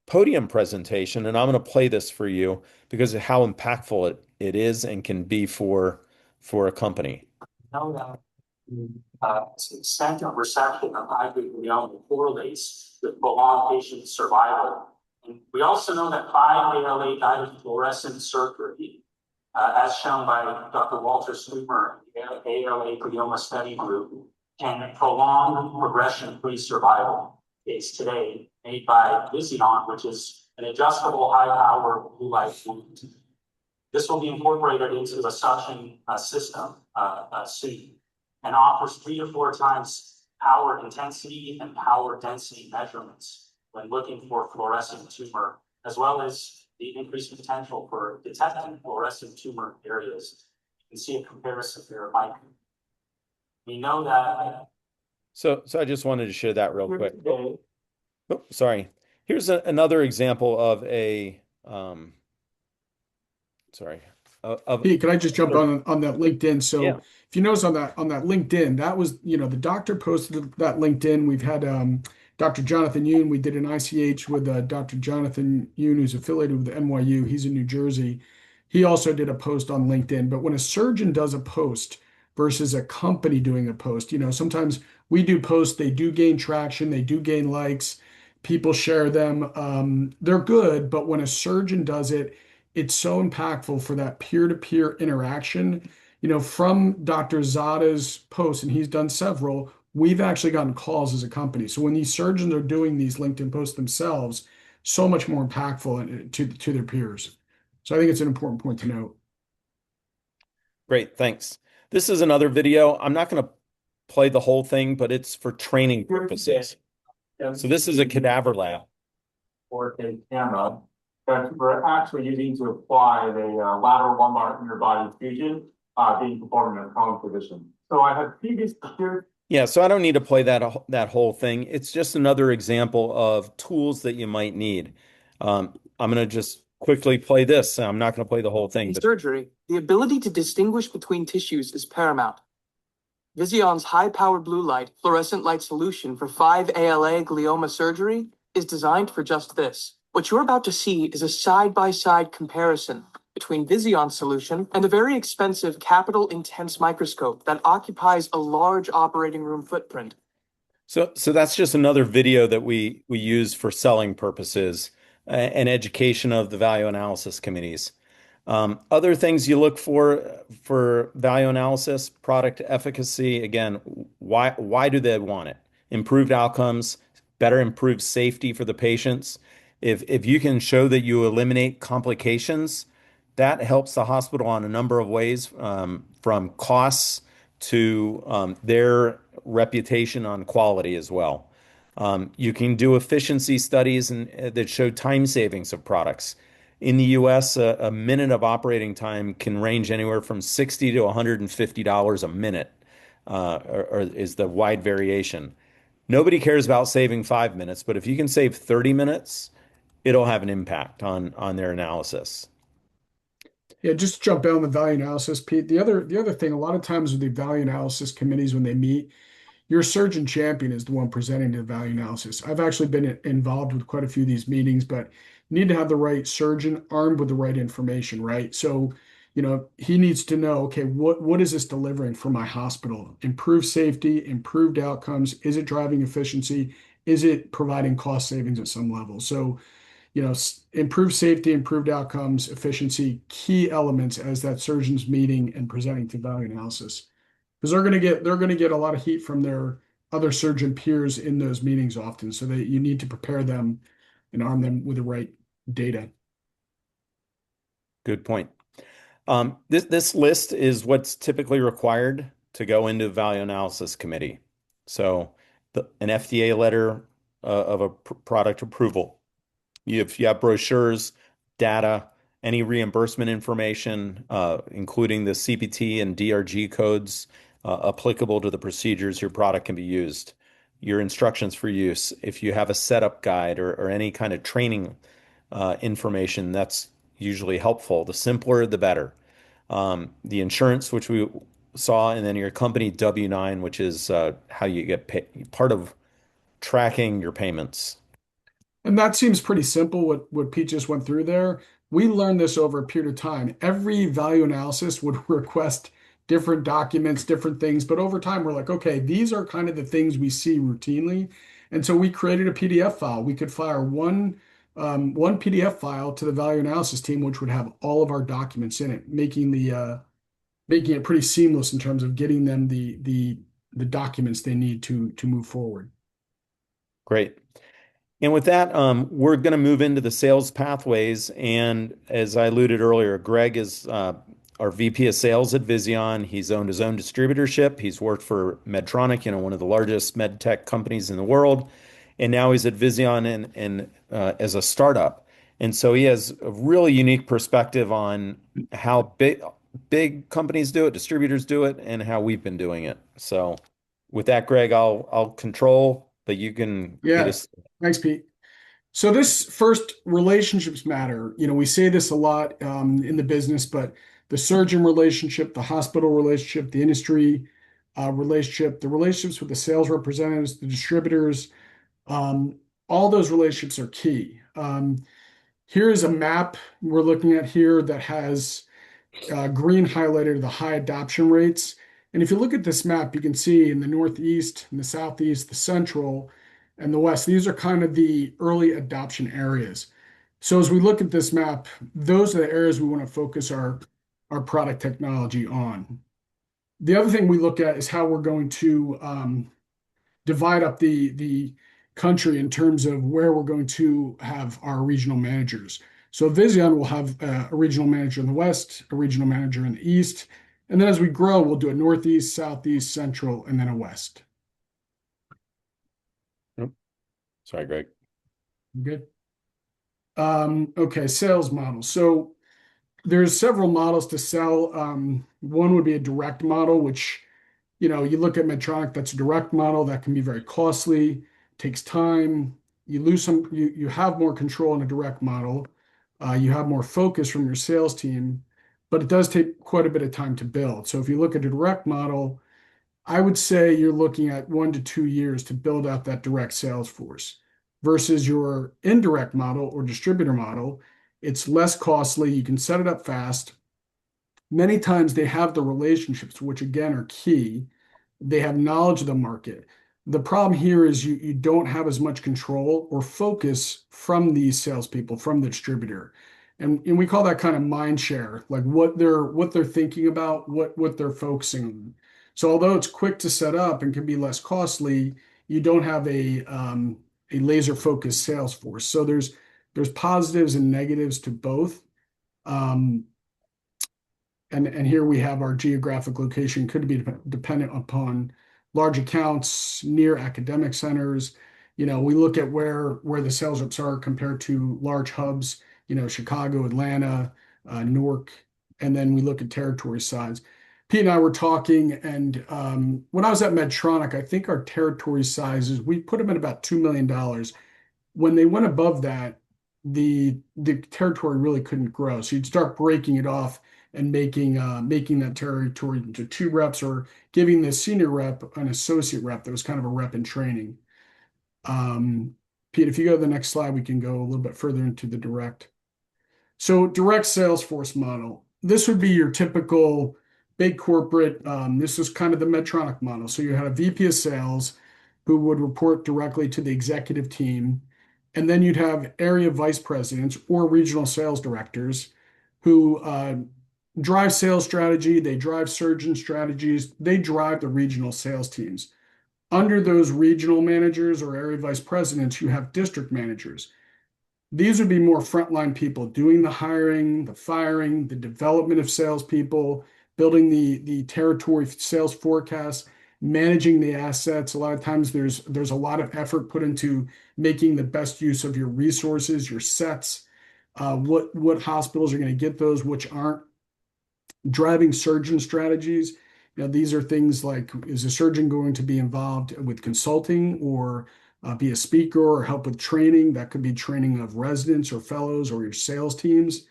podium presentation. And I'm going to play this for you because of how impactful it is and can be for a company.
Know that the extent of resection of hybrid glioma correlates with prolonged patient survival. And we also know that 5-ALA guided fluorescent surgery, as shown by Dr. Walter Stumer, the ALA glioma study group, can prolong progression-free survival. Case today made by Viseon, which is an adjustable high-power blue light wound. This will be incorporated into the suction system soon, and offers 3 to 4 times power intensity and power density measurements when looking for fluorescent tumor, as well as the increased potential for detecting fluorescent tumor areas. You can see a comparison there, Mike. We know that.
So I just wanted to share that real quick. Oh, sorry. Here's another example of a
Pete, can I just jump on that LinkedIn? So
yeah.
if you notice on that LinkedIn, that was, the doctor posted that LinkedIn. We've had Dr. Jonathan Yoon. We did an ICH with Dr. Jonathan Yoon, who's affiliated with NYU. He's in New Jersey. He also did a post on LinkedIn. But when a surgeon does a post versus a company doing a post, sometimes we do posts, they do gain traction, they do gain likes, people share them. They're good, but when a surgeon does it, it's so impactful for that peer-to-peer interaction. From Dr. Zada's post, and he's done several, we've actually gotten calls as a company. So when these surgeons are doing these LinkedIn posts themselves, so much more impactful to their peers. So I think it's an important point to note.
Great, thanks. This is another video. I'm not going to play the whole thing, but it's for training purposes. So this is a cadaver lab.
Or a camera that we're actually using to apply the lateral lumbar inner body fusion being performed in a prone position. So I have previous here.
Yeah, so I don't need to play that whole thing. It's just another example of tools that you might need. I'm going to just quickly play this. I'm not going to play the whole thing.
In surgery, the ability to distinguish between tissues is paramount. Viseon's high-powered blue light fluorescent light solution for 5-ALA glioma surgery is designed for just this. What you're about to see is a side-by-side comparison between Viseon's solution and the very expensive capital-intense microscope that occupies a large operating room footprint.
So that's just another video that we use for selling purposes and education of the value analysis committees. Other things you look for value analysis, product efficacy. Again, why do they want it? Improved outcomes, better improved safety for the patients. If you can show that you eliminate complications, that helps the hospital on a number of ways, from costs to their reputation on quality as well. You can do efficiency studies that show time savings of products. In the US, a minute of operating time can range anywhere from $60 to $150 a minute, or is the wide variation. Nobody cares about saving 5 minutes, but if you can save 30 minutes, it'll have an impact on their analysis.
Yeah, just to jump down the value analysis, Pete. The other thing, a lot of times with the value analysis committees, when they meet, your surgeon champion is the one presenting the value analysis. I've actually been involved with quite a few of these meetings, but you need to have the right surgeon armed with the right information, right? So, he needs to know, okay, what is this delivering for my hospital? Improved safety, improved outcomes. Is it driving efficiency? Is it providing cost savings at some level? So, improved safety, improved outcomes, efficiency, key elements as that surgeon's meeting and presenting to value analysis. Because they're going to get a lot of heat from their other surgeon peers in those meetings often. So that you need to prepare them and arm them with the right data.
Good point. This list is what's typically required to go into the value analysis committee. So an FDA letter of a product approval. If you have brochures, data, any reimbursement information, including the CPT and DRG codes applicable to the procedures your product can be used, your instructions for use. If you have a setup guide or any kind of training information, that's usually helpful. The simpler, the better. The insurance, which we saw, and then your company W-9, which is how you get paid, part of tracking your payments.
And that seems pretty simple, what Pete just went through there. We learned this over a period of time. Every value analysis would request different documents, different things, but over time we're like, okay, these are kind of the things we see routinely. And so we created a PDF file. We could fire one PDF file to the value analysis team, which would have all of our documents in it, making it pretty seamless in terms of getting them the documents they need to move forward.
Great. And with that, we're going to move into the sales pathways. And as I alluded earlier, Greg is our VP of sales at Viseon. He's owned his own distributorship. He's worked for Medtronic, one of the largest MedTech companies in the world. And now he's at Viseon and as a startup. And so he has a really unique perspective on how big companies do it, distributors do it, and how we've been doing it. So with that, Greg, I'll control, but you can get us.
Thanks, Pete. So this first, relationships matter. We say this a lot in the business, but the surgeon relationship, the hospital relationship, the industry relationship, the relationships with the sales representatives, the distributors, all those relationships are key. Here is a map we're looking at here that has green highlighted the high adoption rates. And if you look at this map, you can see in the Northeast, in the Southeast, the Central, and the West, these are kind of the early adoption areas. So as we look at this map, those are the areas we want to focus our product technology on. The other thing we look at is how we're going to divide up the country in terms of where we're going to have our regional managers. So Viseon will have a regional manager in the West, a regional manager in the East, and then as we grow, we'll do a Northeast, Southeast, Central, and then a West.
Sorry, Greg.
Good. Okay, sales model. So there's several models to sell. One would be a direct model, which, you look at Medtronic, that's a direct model that can be very costly, takes time. You have more control in a direct model. You have more focus from your sales team, but it does take quite a bit of time to build. So if you look at a direct model, I would say you're looking at 1 to 2 years to build out that direct sales force versus your indirect model or distributor model. It's less costly. You can set it up fast. Many times they have the relationships, which again are key. They have knowledge of the market. The problem here is you don't have as much control or focus from these salespeople, from the distributor. And we call that kind of mind share, like what they're thinking about, what they're focusing on. So although it's quick to set up and can be less costly, you don't have a laser focused sales force. So there's positives and negatives to both. And here we have our geographic location could be dependent upon large accounts near academic centers. We look at where the sales reps are compared to large hubs, Chicago, Atlanta, Newark, and then we look at territory size. Pete and I were talking, and when I was at Medtronic, I think our territory sizes, we put them at about $2 million. When they went above that, the territory really couldn't grow. So you'd start breaking it off and making that territory into 2 reps or giving the senior rep an associate rep that was kind of a rep in training. Pete, if you go to the next slide, we can go a little bit further into the direct. So direct sales force model. This would be your typical big corporate. This is kind of the Medtronic model. So you had a VP of sales who would report directly to the executive team. And then you'd have area vice presidents or regional sales directors who drive sales strategy. They drive surgeon strategies. They drive the regional sales teams. Under those regional managers or area vice presidents, you have district managers. These would be more frontline people doing the hiring, the firing, the development of salespeople, building the territory sales forecast, managing the assets. A lot of times there's a lot of effort put into making the best use of your resources, your sets, what hospitals are going to get those, which aren't. Driving surgeon strategies. These are things like, is a surgeon going to be involved with consulting or be a speaker or help with training? That could be training of residents or fellows or your sales teams.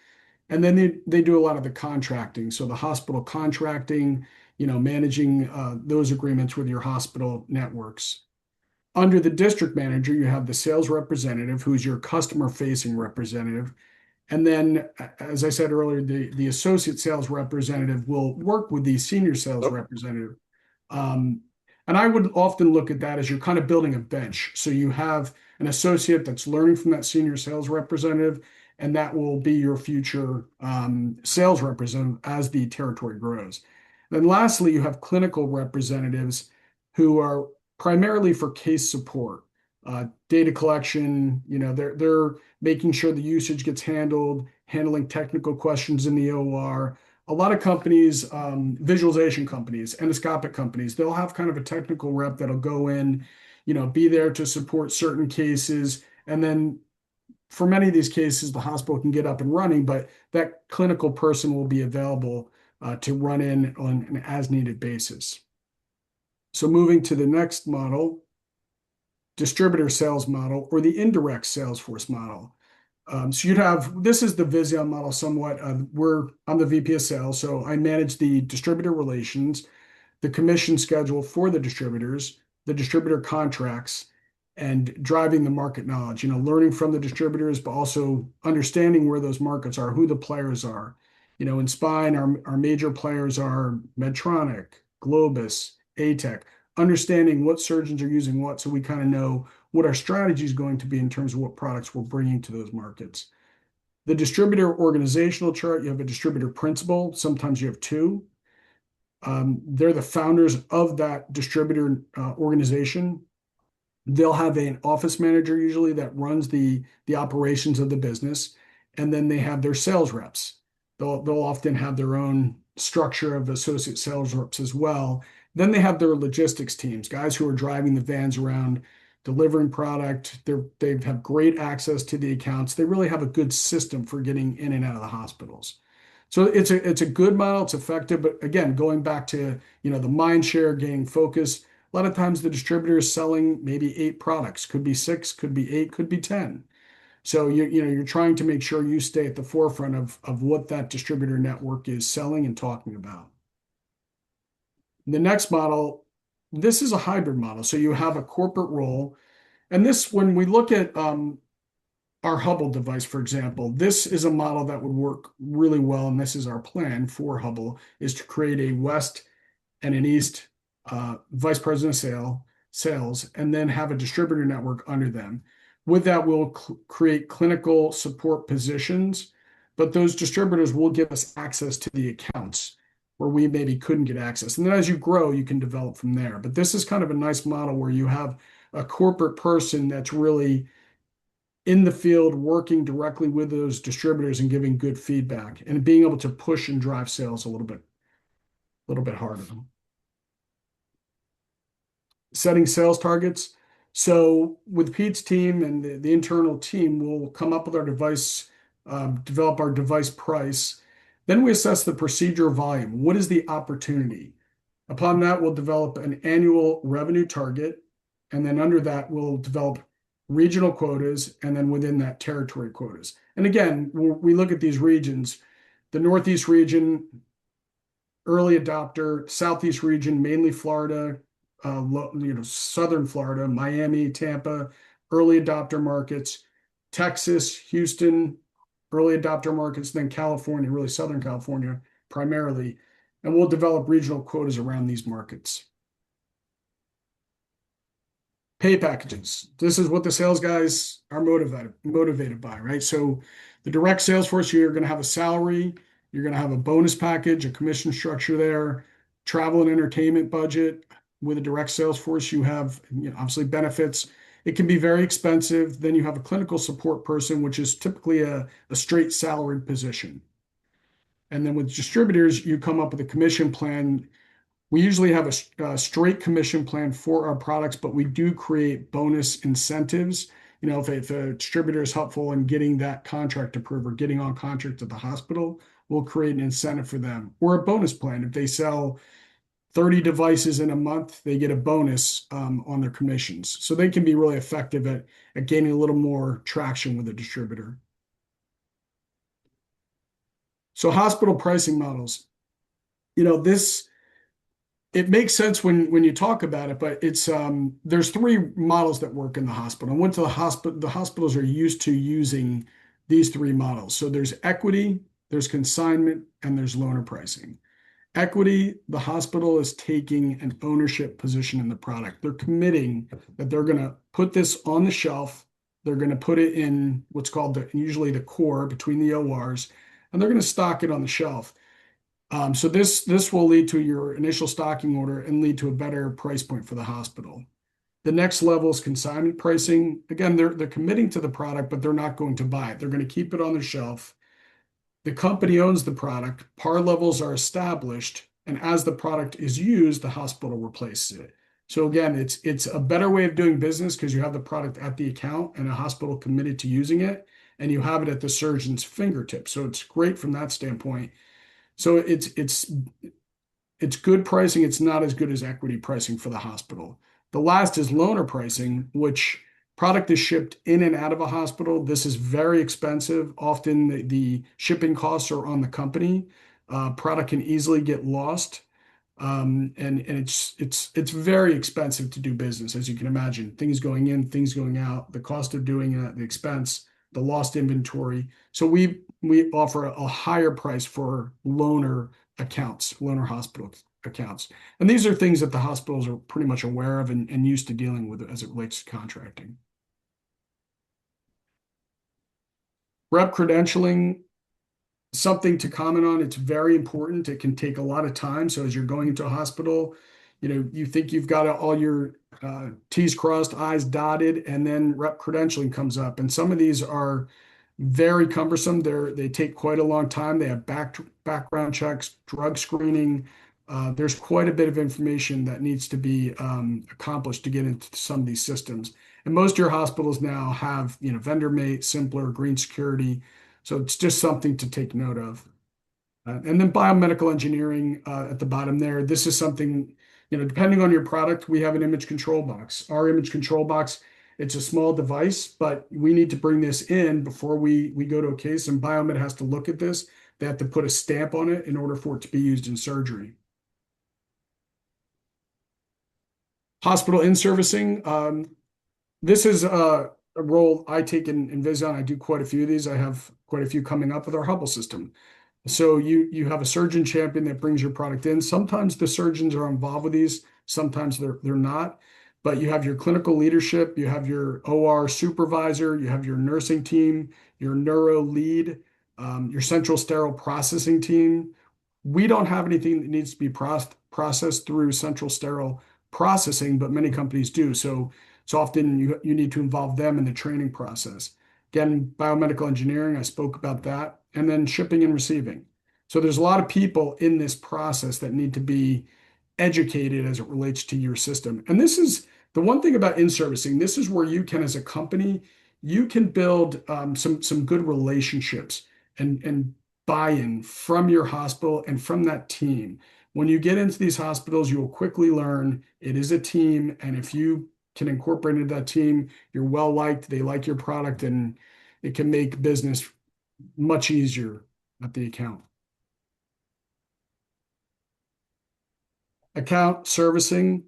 And then they do a lot of the contracting. So the hospital contracting, managing those agreements with your hospital networks. Under the district manager, you have the sales representative, who's your customer-facing representative. And then, as I said earlier, the associate sales representative will work with the senior sales representative. And I would often look at that as you're kind of building a bench. So you have an associate that's learning from that senior sales representative, and that will be your future sales representative as the territory grows. Then lastly, you have clinical representatives who are primarily for case support. Data collection, they're making sure the usage gets handling technical questions in the OR. A lot of companies, visualization companies, endoscopic companies, they'll have kind of a technical rep that'll go in, be there to support certain cases. And then for many of these cases, the hospital can get up and running, but that clinical person will be available to run in on an as-needed basis. So moving to the next model, distributor sales model, or the indirect sales force model. So this is the Viseon model somewhat. I'm the VP of sales, so I manage the distributor relations, the commission schedule for the distributors, the distributor contracts, and driving the market knowledge, learning from the distributors, but also understanding where those markets are, who the players are. In spine, our major players are Medtronic, Globus, ATEC, understanding what surgeons are using what, so we kind of know what our strategy is going to be in terms of what products we're bringing to those markets. The distributor organizational chart, you have a distributor principal. Sometimes you have two. They're the founders of that distributor organization. They'll have an office manager usually that runs the operations of the business, and then they have their sales reps. They'll often have their own structure of associate sales reps as well. Then they have their logistics teams, guys who are driving the vans around, delivering product. They have great access to the accounts. They really have a good system for getting in and out of the hospitals. So it's a good model. It's effective. But again, going back to the mind share, gaining focus. A lot of times the distributor is selling maybe 8 products, could be 6, could be 8, could be 10. So you're trying to make sure you stay at the forefront of what that distributor network is selling and talking about. The next model, this is a hybrid model. So you have a corporate role. And this, when we look at our Hubble device, for example, this is a model that would work really well. And this is our plan for Hubble, is to create a West and an East vice president of sales, and then have a distributor network under them. With that, we'll create clinical support positions, but those distributors will give us access to the accounts where we maybe couldn't get access. And then as you grow, you can develop from there. But this is kind of a nice model where you have a corporate person that's really in the field working directly with those distributors and giving good feedback and being able to push and drive sales a little bit harder. Setting sales targets. So with Pete's team and the internal team, we'll come up with our device, develop our device price. Then we assess the procedure volume. What is the opportunity? Upon that, we'll develop an annual revenue target. And then under that, we'll develop regional quotas, and then within that, territory quotas. And again, we look at these regions, the Northeast region, early adopter, Southeast region, mainly Florida, Southern Florida, Miami, Tampa, early adopter markets, Texas, Houston, early adopter markets, then California, really Southern California primarily. And we'll develop regional quotas around these markets. Pay packages. This is what the sales guys are motivated by, right? So the direct sales force, you're going to have a salary, you're going to have a bonus package, a commission structure there, travel and entertainment budget. With a direct sales force, you have obviously benefits. It can be very expensive. Then you have a clinical support person, which is typically a straight salaried position. And then with distributors, you come up with a commission plan. We usually have a straight commission plan for our products, but we do create bonus incentives. If a distributor is helpful in getting that contract approved or getting on contract at the hospital, we'll create an incentive for them, or a bonus plan. If they sell 30 devices in a month, they get a bonus on their commissions. So they can be really effective at gaining a little more traction with a distributor. So hospital pricing models, it makes sense when you talk about it, but there's three models that work in the hospital. And the hospitals are used to using these three models. So there's equity, there's consignment, and there's loaner pricing. Equity, the hospital is taking an ownership position in the product. They're committing that they're going to put this on the shelf. They're going to put it in what's called usually the core between the ORs, and they're going to stock it on the shelf. So this will lead to your initial stocking order and lead to a better price point for the hospital. The next level is consignment pricing. Again, they're committing to the product, but they're not going to buy it. They're going to keep it on their shelf. The company owns the product. Par levels are established, and as the product is used, the hospital replaces it. So again, it's a better way of doing business because you have the product at the account and a hospital committed to using it, and you have it at the surgeon's fingertips. So it's great from that standpoint. So it's good pricing. It's not as good as equity pricing for the hospital. The last is loaner pricing, which product is shipped in and out of a hospital. This is very expensive. Often the shipping costs are on the company. Product can easily get lost. And it's very expensive to do business, as you can imagine. Things going in, things going out, the cost of doing it, the expense, the lost inventory. So we offer a higher price for loaner accounts, loaner hospital accounts. And these are things that the hospitals are pretty much aware of and used to dealing with as it relates to contracting. Rep credentialing, something to comment on. It's very important. It can take a lot of time. So as you're going into a hospital, you think you've got all your T's crossed, I's dotted, and then rep credentialing comes up. And some of these are very cumbersome. They take quite a long time. They have background checks, drug screening. There's quite a bit of information that needs to be accomplished to get into some of these systems. And most of your hospitals now have, vendor mate, simpler, green security. So it's just something to take note of. And then biomedical engineering at the bottom there. This is something, depending on your product, we have an image control box. Our image control box, it's a small device, but we need to bring this in before we go to a case, and Biomed has to look at this. They have to put a stamp on it in order for it to be used in surgery. Hospital in-servicing. This is a role I take in Viseon. I do quite a few of these. I have quite a few coming up with our Hubble system. So you have a surgeon champion that brings your product in. Sometimes the surgeons are involved with these, sometimes they're not. But you have your clinical leadership, you have your OR supervisor, you have your nursing team, your neuro lead, your central sterile processing team. We don't have anything that needs to be processed through central sterile processing, but many companies do. So often you need to involve them in the training process. Again, biomedical engineering, I spoke about that, and then shipping and receiving. So there's a lot of people in this process that need to be educated as it relates to your system. And this is the one thing about in-servicing. This is where you can, as a company, you can build some good relationships and buy-in from your hospital and from that team. When you get into these hospitals, you will quickly learn it is a team, and if you can incorporate into that team, you're well liked, they like your product, and it can make business much easier at the account. Account servicing,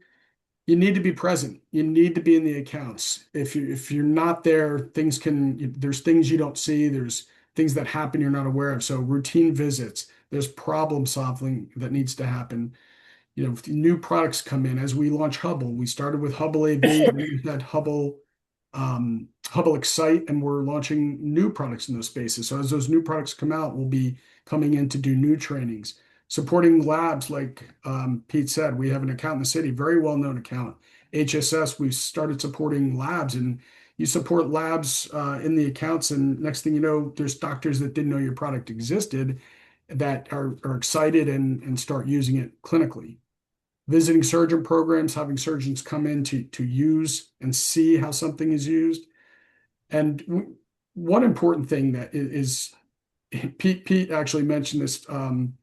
you need to be present. You need to be in the accounts. If you're not there, there's things you don't see, there's things that happen you're not aware of. So routine visits, there's problem solving that needs to happen. New products come in. As we launch Hubble, we started with Hubble AV, we had Hubble Excite, and we're launching new products in those spaces. So as those new products come out, we'll be coming in to do new trainings. Supporting labs, like Pete said, we have an account in the city, very well-known account. HSS, we've started supporting labs, and you support labs in the accounts, and next thing you know, there's doctors that didn't know your product existed, that are excited and start using it clinically. Visiting surgeon programs, having surgeons come in to use and see how something is used. And one important thing that is Pete actually mentioned this, and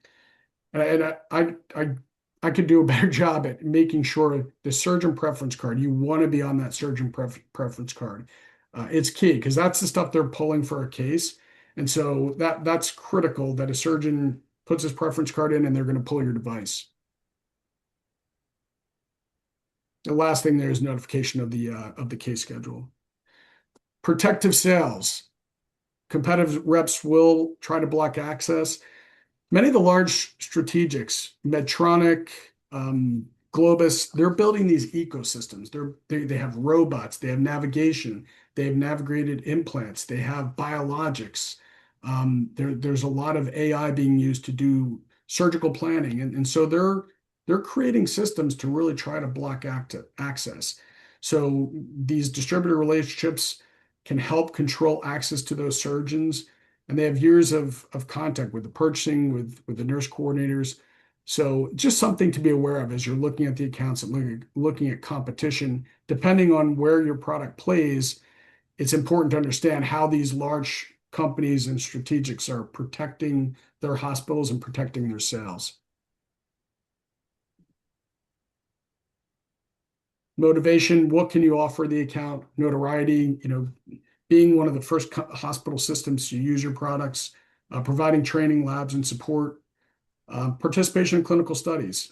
I could do a better job at making sure the surgeon preference card, you want to be on that surgeon preference card. It's key because that's the stuff they're pulling for a case. And so that's critical that a surgeon puts his preference card in and they're going to pull your device. The last thing there is notification of the case schedule. Protective sales. Competitive reps will try to block access. Many of the large strategics, Medtronic, Globus, they're building these ecosystems. They have robots, they have navigation, they have navigated implants, they have biologics. There's a lot of AI being used to do surgical planning, and so they're creating systems to really try to block access. So these distributor relationships can help control access to those surgeons, and they have years of contact with the purchasing, with the nurse coordinators. So just something to be aware of as you're looking at the accounts and looking at competition. Depending on where your product plays, it's important to understand how these large companies and strategics are protecting their hospitals and protecting their sales. Motivation, what can you offer the account? Notoriety, being one of the first hospital systems to use your products, providing training, labs, and support, participation in clinical studies.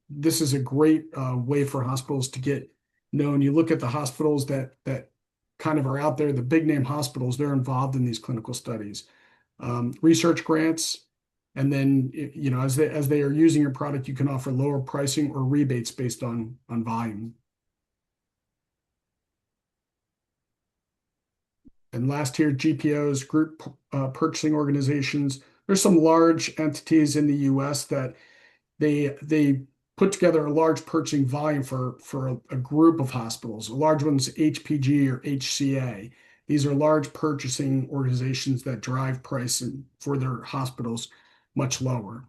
This is a great way for hospitals to get known. You look at the hospitals that kind of are out there, the big name hospitals, they're involved in these clinical studies. Research grants, and then as they are using your product, you can offer lower pricing or rebates based on volume. And last here, GPOs, group purchasing organizations. There's some large entities in the US that they put together a large purchasing volume for a group of hospitals. A large one's HPG or HCA. These are large purchasing organizations that drive pricing for their hospitals much lower.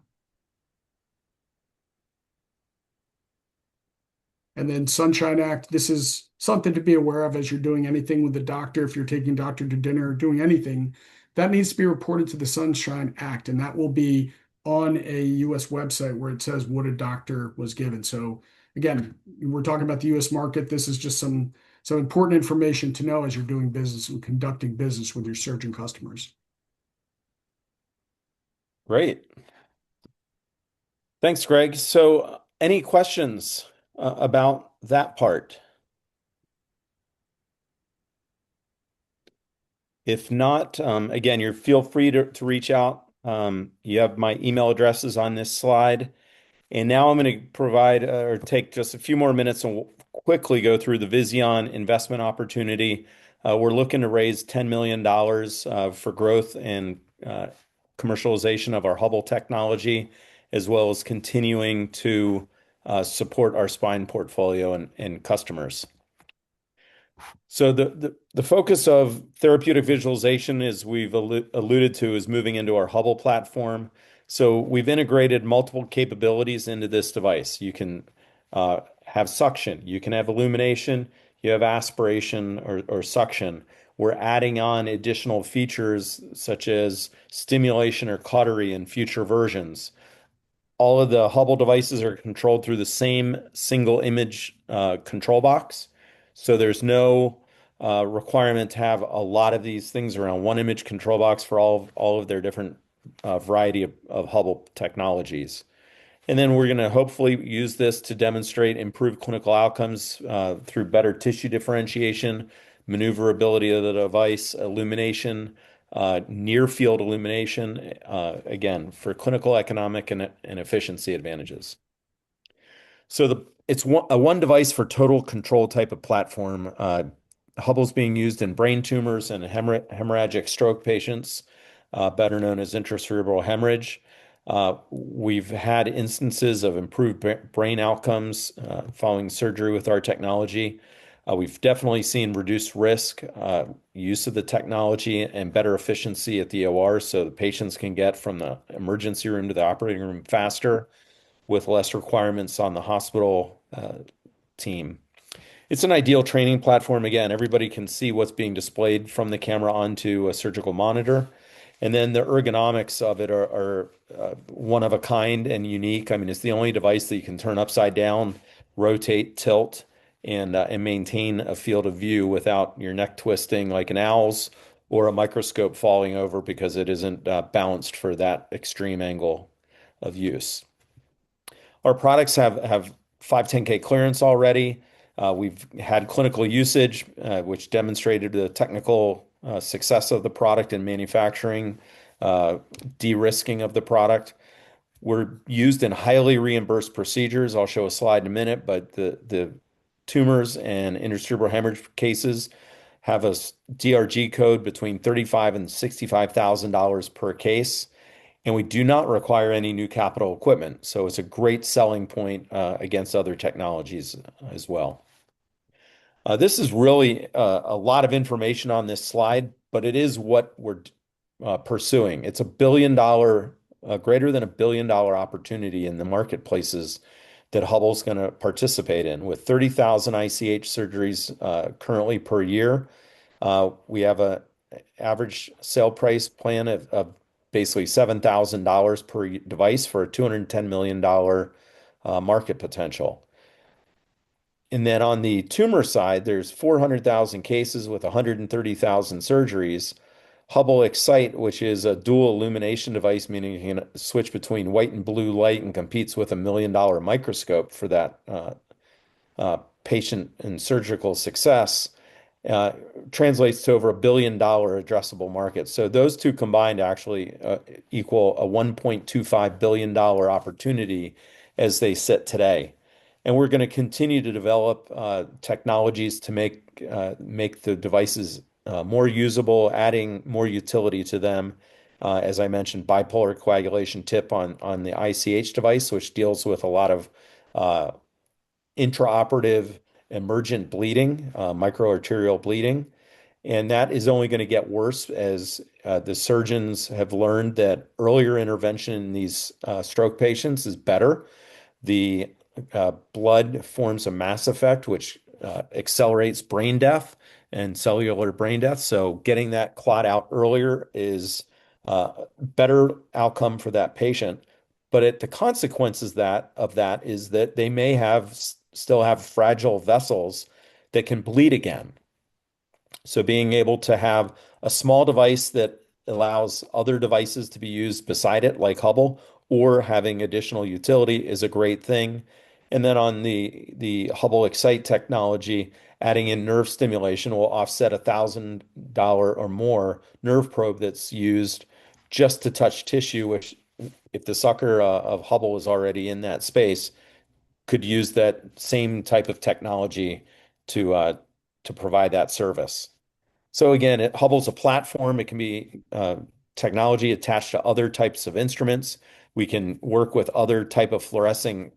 And then Sunshine Act, this is something to be aware of as you're doing anything with the doctor. If you're taking doctor to dinner or doing anything, that needs to be reported to the Sunshine Act, and that will be on a US website where it says what a doctor was given. So again, we're talking about the US market. This is just some important information to know as you're doing business and conducting business with your surgeon customers.
Great. Thanks, Greg. So any questions about that part? If not, again, you feel free to reach out. You have my email addresses on this slide. And now I'm going to provide or take just a few more minutes and we'll quickly go through the Viseon investment opportunity. We're looking to raise $10 million for growth and commercialization of our Hubble technology, as well as continuing to support our spine portfolio and customers. So the focus of therapeutic visualization, as we've alluded to, is moving into our Hubble platform. So we've integrated multiple capabilities into this device. You can have suction, you can have illumination, you have aspiration or suction. We're adding on additional features such as stimulation or cautery in future versions. All of the Hubble devices are controlled through the same single image control box. So there's no requirement to have a lot of these things around one image control box for all of their different variety of Hubble technologies. And then we're going to hopefully use this to demonstrate improved clinical outcomes through better tissue differentiation, maneuverability of the device, illumination, near field illumination, again, for clinical, economic, and efficiency advantages. So it's a one device for total control type of platform. Hubble's being used in brain tumors and hemorrhagic stroke patients, better known as intracerebral hemorrhage. We've had instances of improved brain outcomes following surgery with our technology. We've definitely seen reduced risk, use of the technology, and better efficiency at the OR so the patients can get from the emergency room to the operating room faster with less requirements on the hospital team. It's an ideal training platform. Again, everybody can see what's being displayed from the camera onto a surgical monitor. And then the ergonomics of it are one of a kind and unique. I mean, it's the only device that you can turn upside down, rotate, tilt, and maintain a field of view without your neck twisting like an owl's or a microscope falling over because it isn't balanced for that extreme angle of use. Our products have 510(k) clearance already. We've had clinical usage, which demonstrated the technical success of the product in manufacturing, de-risking of the product. We're used in highly reimbursed procedures. I'll show a slide in a minute, but the tumors and intracerebral hemorrhage cases have a DRG code between $35,000 and $65,000 per case. And we do not require any new capital equipment. So it's a great selling point against other technologies as well. This is really a lot of information on this slide, but it is what we're pursuing. It's greater than $1 billion opportunity in the marketplaces that Hubble's going to participate in. With 30,000 ICH surgeries currently per year, we have an average sale price plan of basically $7,000 per device for a $210 million market potential. And then on the tumor side, there's 400,000 cases with 130,000 surgeries. Hubble Excite, which is a dual illumination device, meaning you can switch between white and blue light and competes with $1 million microscope for that patient and surgical success, translates to over $1 billion addressable market. So those two combined actually equal a $1.25 billion opportunity as they sit today. And we're going to continue to develop technologies to make the devices more usable, adding more utility to them. As I mentioned, bipolar coagulation tip on the ICH device, which deals with a lot of intraoperative emergent bleeding, microarterial bleeding. And that is only going to get worse as the surgeons have learned that earlier intervention in these stroke patients is better. The blood forms a mass effect, which accelerates brain death and cellular brain death. So getting that clot out earlier is a better outcome for that patient. But the consequences of that is that they may still have fragile vessels that can bleed again. So being able to have a small device that allows other devices to be used beside it, like Hubble, or having additional utility is a great thing. And then on the Hubble Excite technology, adding in nerve stimulation will offset a $1,000 or more nerve probe that's used just to touch tissue, which if the sucker of Hubble is already in that space, could use that same type of technology to provide that service. So again, Hubble's a platform. It can be technology attached to other types of instruments. We can work with other type of fluorescent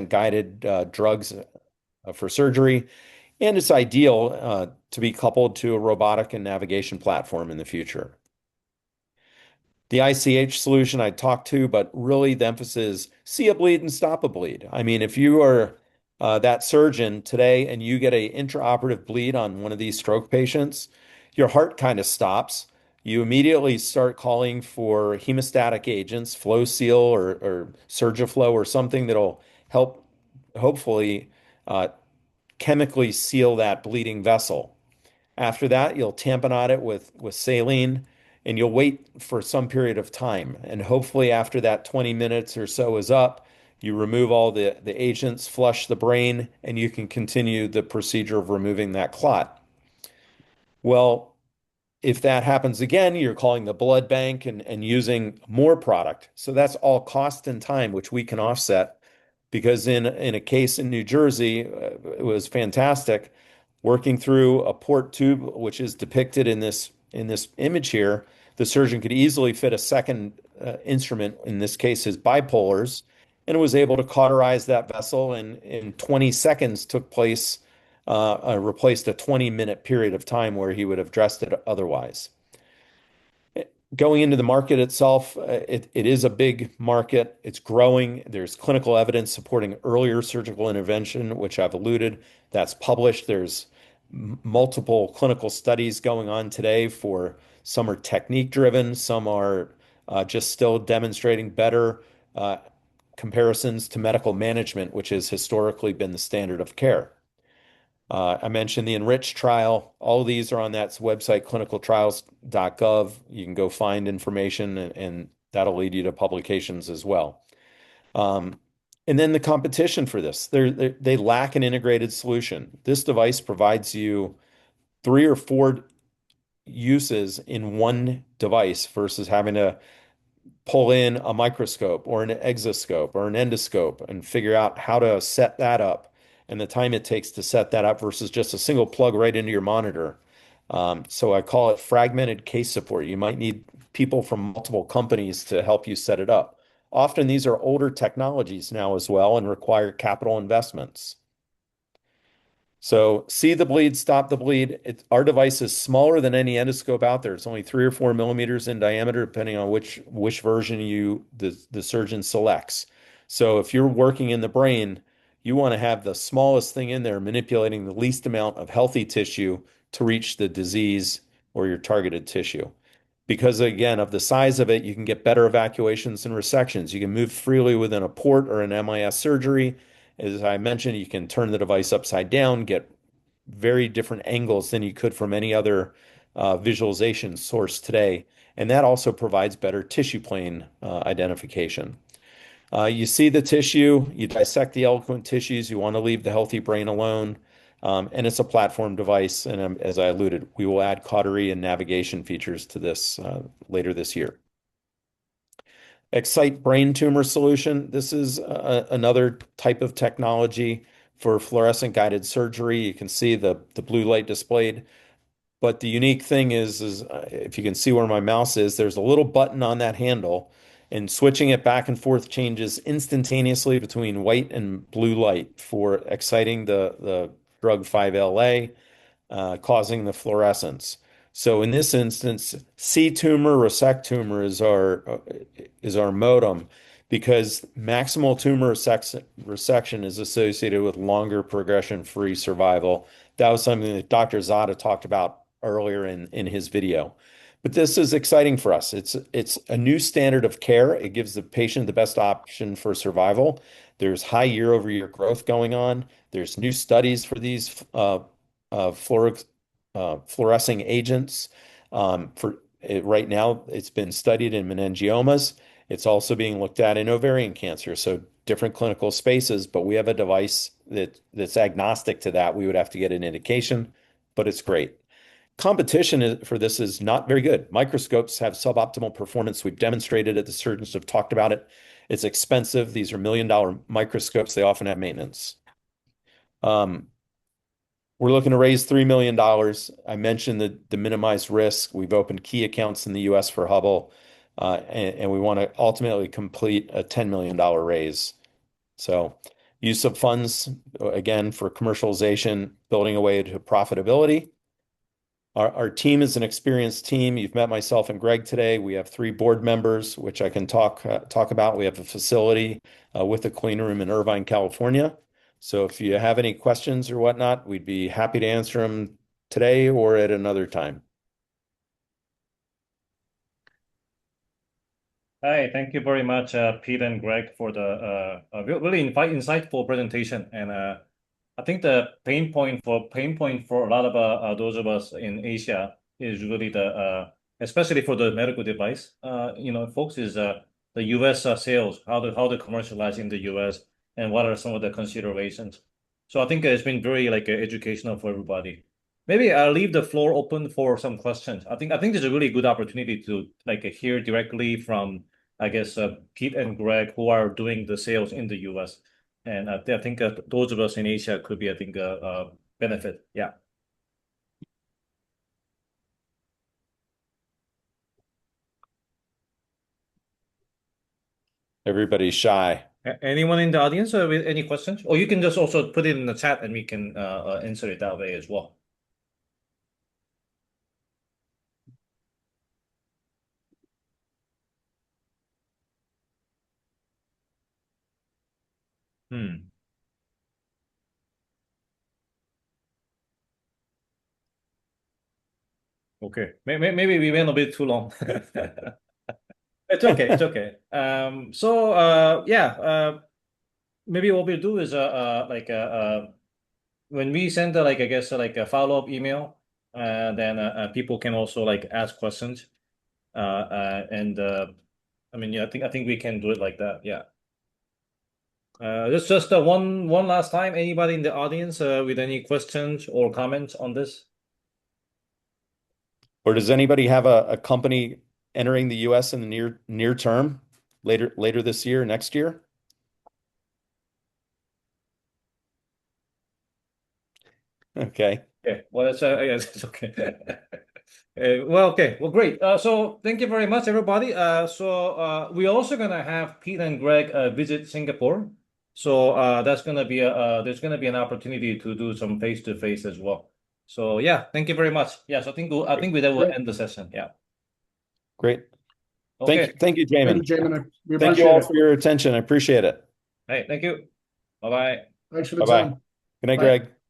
guided drugs for surgery. And it's ideal to be coupled to a robotic and navigation platform in the future. The ICH solution I talked to, but really the emphasis is see a bleed and stop a bleed. I mean, if you are that surgeon today and you get an intraoperative bleed on one of these stroke patients, your heart kind of stops. You immediately start calling for hemostatic agents, Flow Seal or Surgiflow or something that'll help hopefully chemically seal that bleeding vessel. After that, you'll tamponade it with saline and you'll wait for some period of time. And hopefully after that 20 minutes or so is up, you remove all the agents, flush the brain, and you can continue the procedure of removing that clot. Well, if that happens again, you're calling the blood bank and using more product. So that's all cost and time, which we can offset. Because in a case in New Jersey, it was fantastic. Working through a port tube, which is depicted in this image here, the surgeon could easily fit a second instrument, in this case his bipolars, and was able to cauterize that vessel and in 20 seconds took place replaced a 20-minute period of time where he would have dressed it otherwise. Going into the market itself, it is a big market. It's growing. There's clinical evidence supporting earlier surgical intervention, which I've alluded. That's published. There's multiple clinical studies going on today for some are technique driven, some are just still demonstrating better comparisons to medical management, which has historically been the standard of care. I mentioned the Enrich trial. All of these are on that website, clinicaltrials.gov. You can go find information, and that'll lead you to publications as well. And then the competition for this, they lack an integrated solution. This device provides you 3 or 4 uses in one device versus having to pull in a microscope or an exoscope or an endoscope and figure out how to set that up and the time it takes to set that up versus just a single plug right into your monitor. So I call it fragmented case support. You might need people from multiple companies to help you set it up. Often these are older technologies now as well and require capital investments. So see the bleed, stop the bleed. Our device is smaller than any endoscope out there. It's only 3 or 4 millimeters in diameter, depending on which version the surgeon selects. So if you're working in the brain, you want to have the smallest thing in there, manipulating the least amount of healthy tissue to reach the disease or your targeted tissue. Because again, of the size of it, you can get better evacuations and resections. You can move freely within a port or an MIS surgery. As I mentioned, you can turn the device upside down, get very different angles than you could from any other visualization source today. And that also provides better tissue plane identification. You see the tissue, you dissect the eloquent tissues, you want to leave the healthy brain alone. And it's a platform device. And as I alluded, we will add cautery and navigation features to this later this year. Excite brain tumor solution. This is another type of technology for fluorescent guided surgery. You can see the blue light displayed. But the unique thing is if you can see where my mouse is, there's a little button on that handle, and switching it back and forth changes instantaneously between white and blue light for exciting the drug 5LA, causing the fluorescence. So in this instance, see tumor, resect tumor is our modem because maximal tumor resection is associated with longer progression-free survival. That was something that Dr. Zada talked about earlier in his video. But this is exciting for us. It's a new standard of care. It gives the patient the best option for survival. There's high year-over-year growth going on. There's new studies for these fluorescing agents. Right now, it's been studied in meningiomas. It's also being looked at in ovarian cancer. So different clinical spaces, but we have a device that's agnostic to that. We would have to get an indication, but it's great. Competition for this is not very good. Microscopes have suboptimal performance. We've demonstrated it. The surgeons have talked about it. It's expensive. These are $1 million microscopes. They often have maintenance. We're looking to raise $3 million. I mentioned the minimized risk. We've opened key accounts in the US for Hubble, and we want to ultimately complete a $10 million raise. So use of funds, again, for commercialization, building a way to profitability. Our team is an experienced team. You've met myself and Greg today. We have 3 board members, which I can talk about. We have a facility with a clean room in Irvine, California. So if you have any questions or whatnot, we'd be happy to answer them today or at another time.
Hi, thank you very much, Pete and Greg, for the really insightful presentation. And I think the pain point for a lot of those of us in Asia is really especially for the medical device, folks, is the U.S. Sales, how to commercialize in the U.S. and what are some of the considerations. So I think it's been very educational for everybody. Maybe I'll leave the floor open for some questions. I think this is a really good opportunity to hear directly from, I guess, Pete and Greg, who are doing the sales in the U.S. And I think those of us in Asia could be, I think, a benefit. Yeah.
Everybody's shy.
Anyone in the audience with any questions? Or you can just also put it in the chat and we can answer it that way as well. Okay, maybe we went a bit too long. It's okay. It's okay. Maybe what we'll do is when we send like I guess like a follow-up email, then people can also like ask questions. I mean, yeah, I think we can do it like that. Yeah. Just one last time. Anybody in the audience with any questions or comments on this?
Or does anybody have a company entering the US in the near term, later this year, next year? Okay.
Yeah. Well, that's I guess it's okay. Okay. Well, great. So thank you very much, everybody. We're also gonna have Pete and Greg visit Singapore. So that's gonna be there's gonna be an opportunity to do some face-to-face as well. So yeah, thank you very much. Yes, I think with that we'll end the session. Yeah.
Great.
Okay.
Thank you, Jamin.
Thank you, Jamin. We
Thank you
appreciate
all
it.
for your attention. I appreciate it.
Hey, thank you. Bye-bye.
Thanks for the
Bye-bye.
time.
Good night,
Bye.
Greg.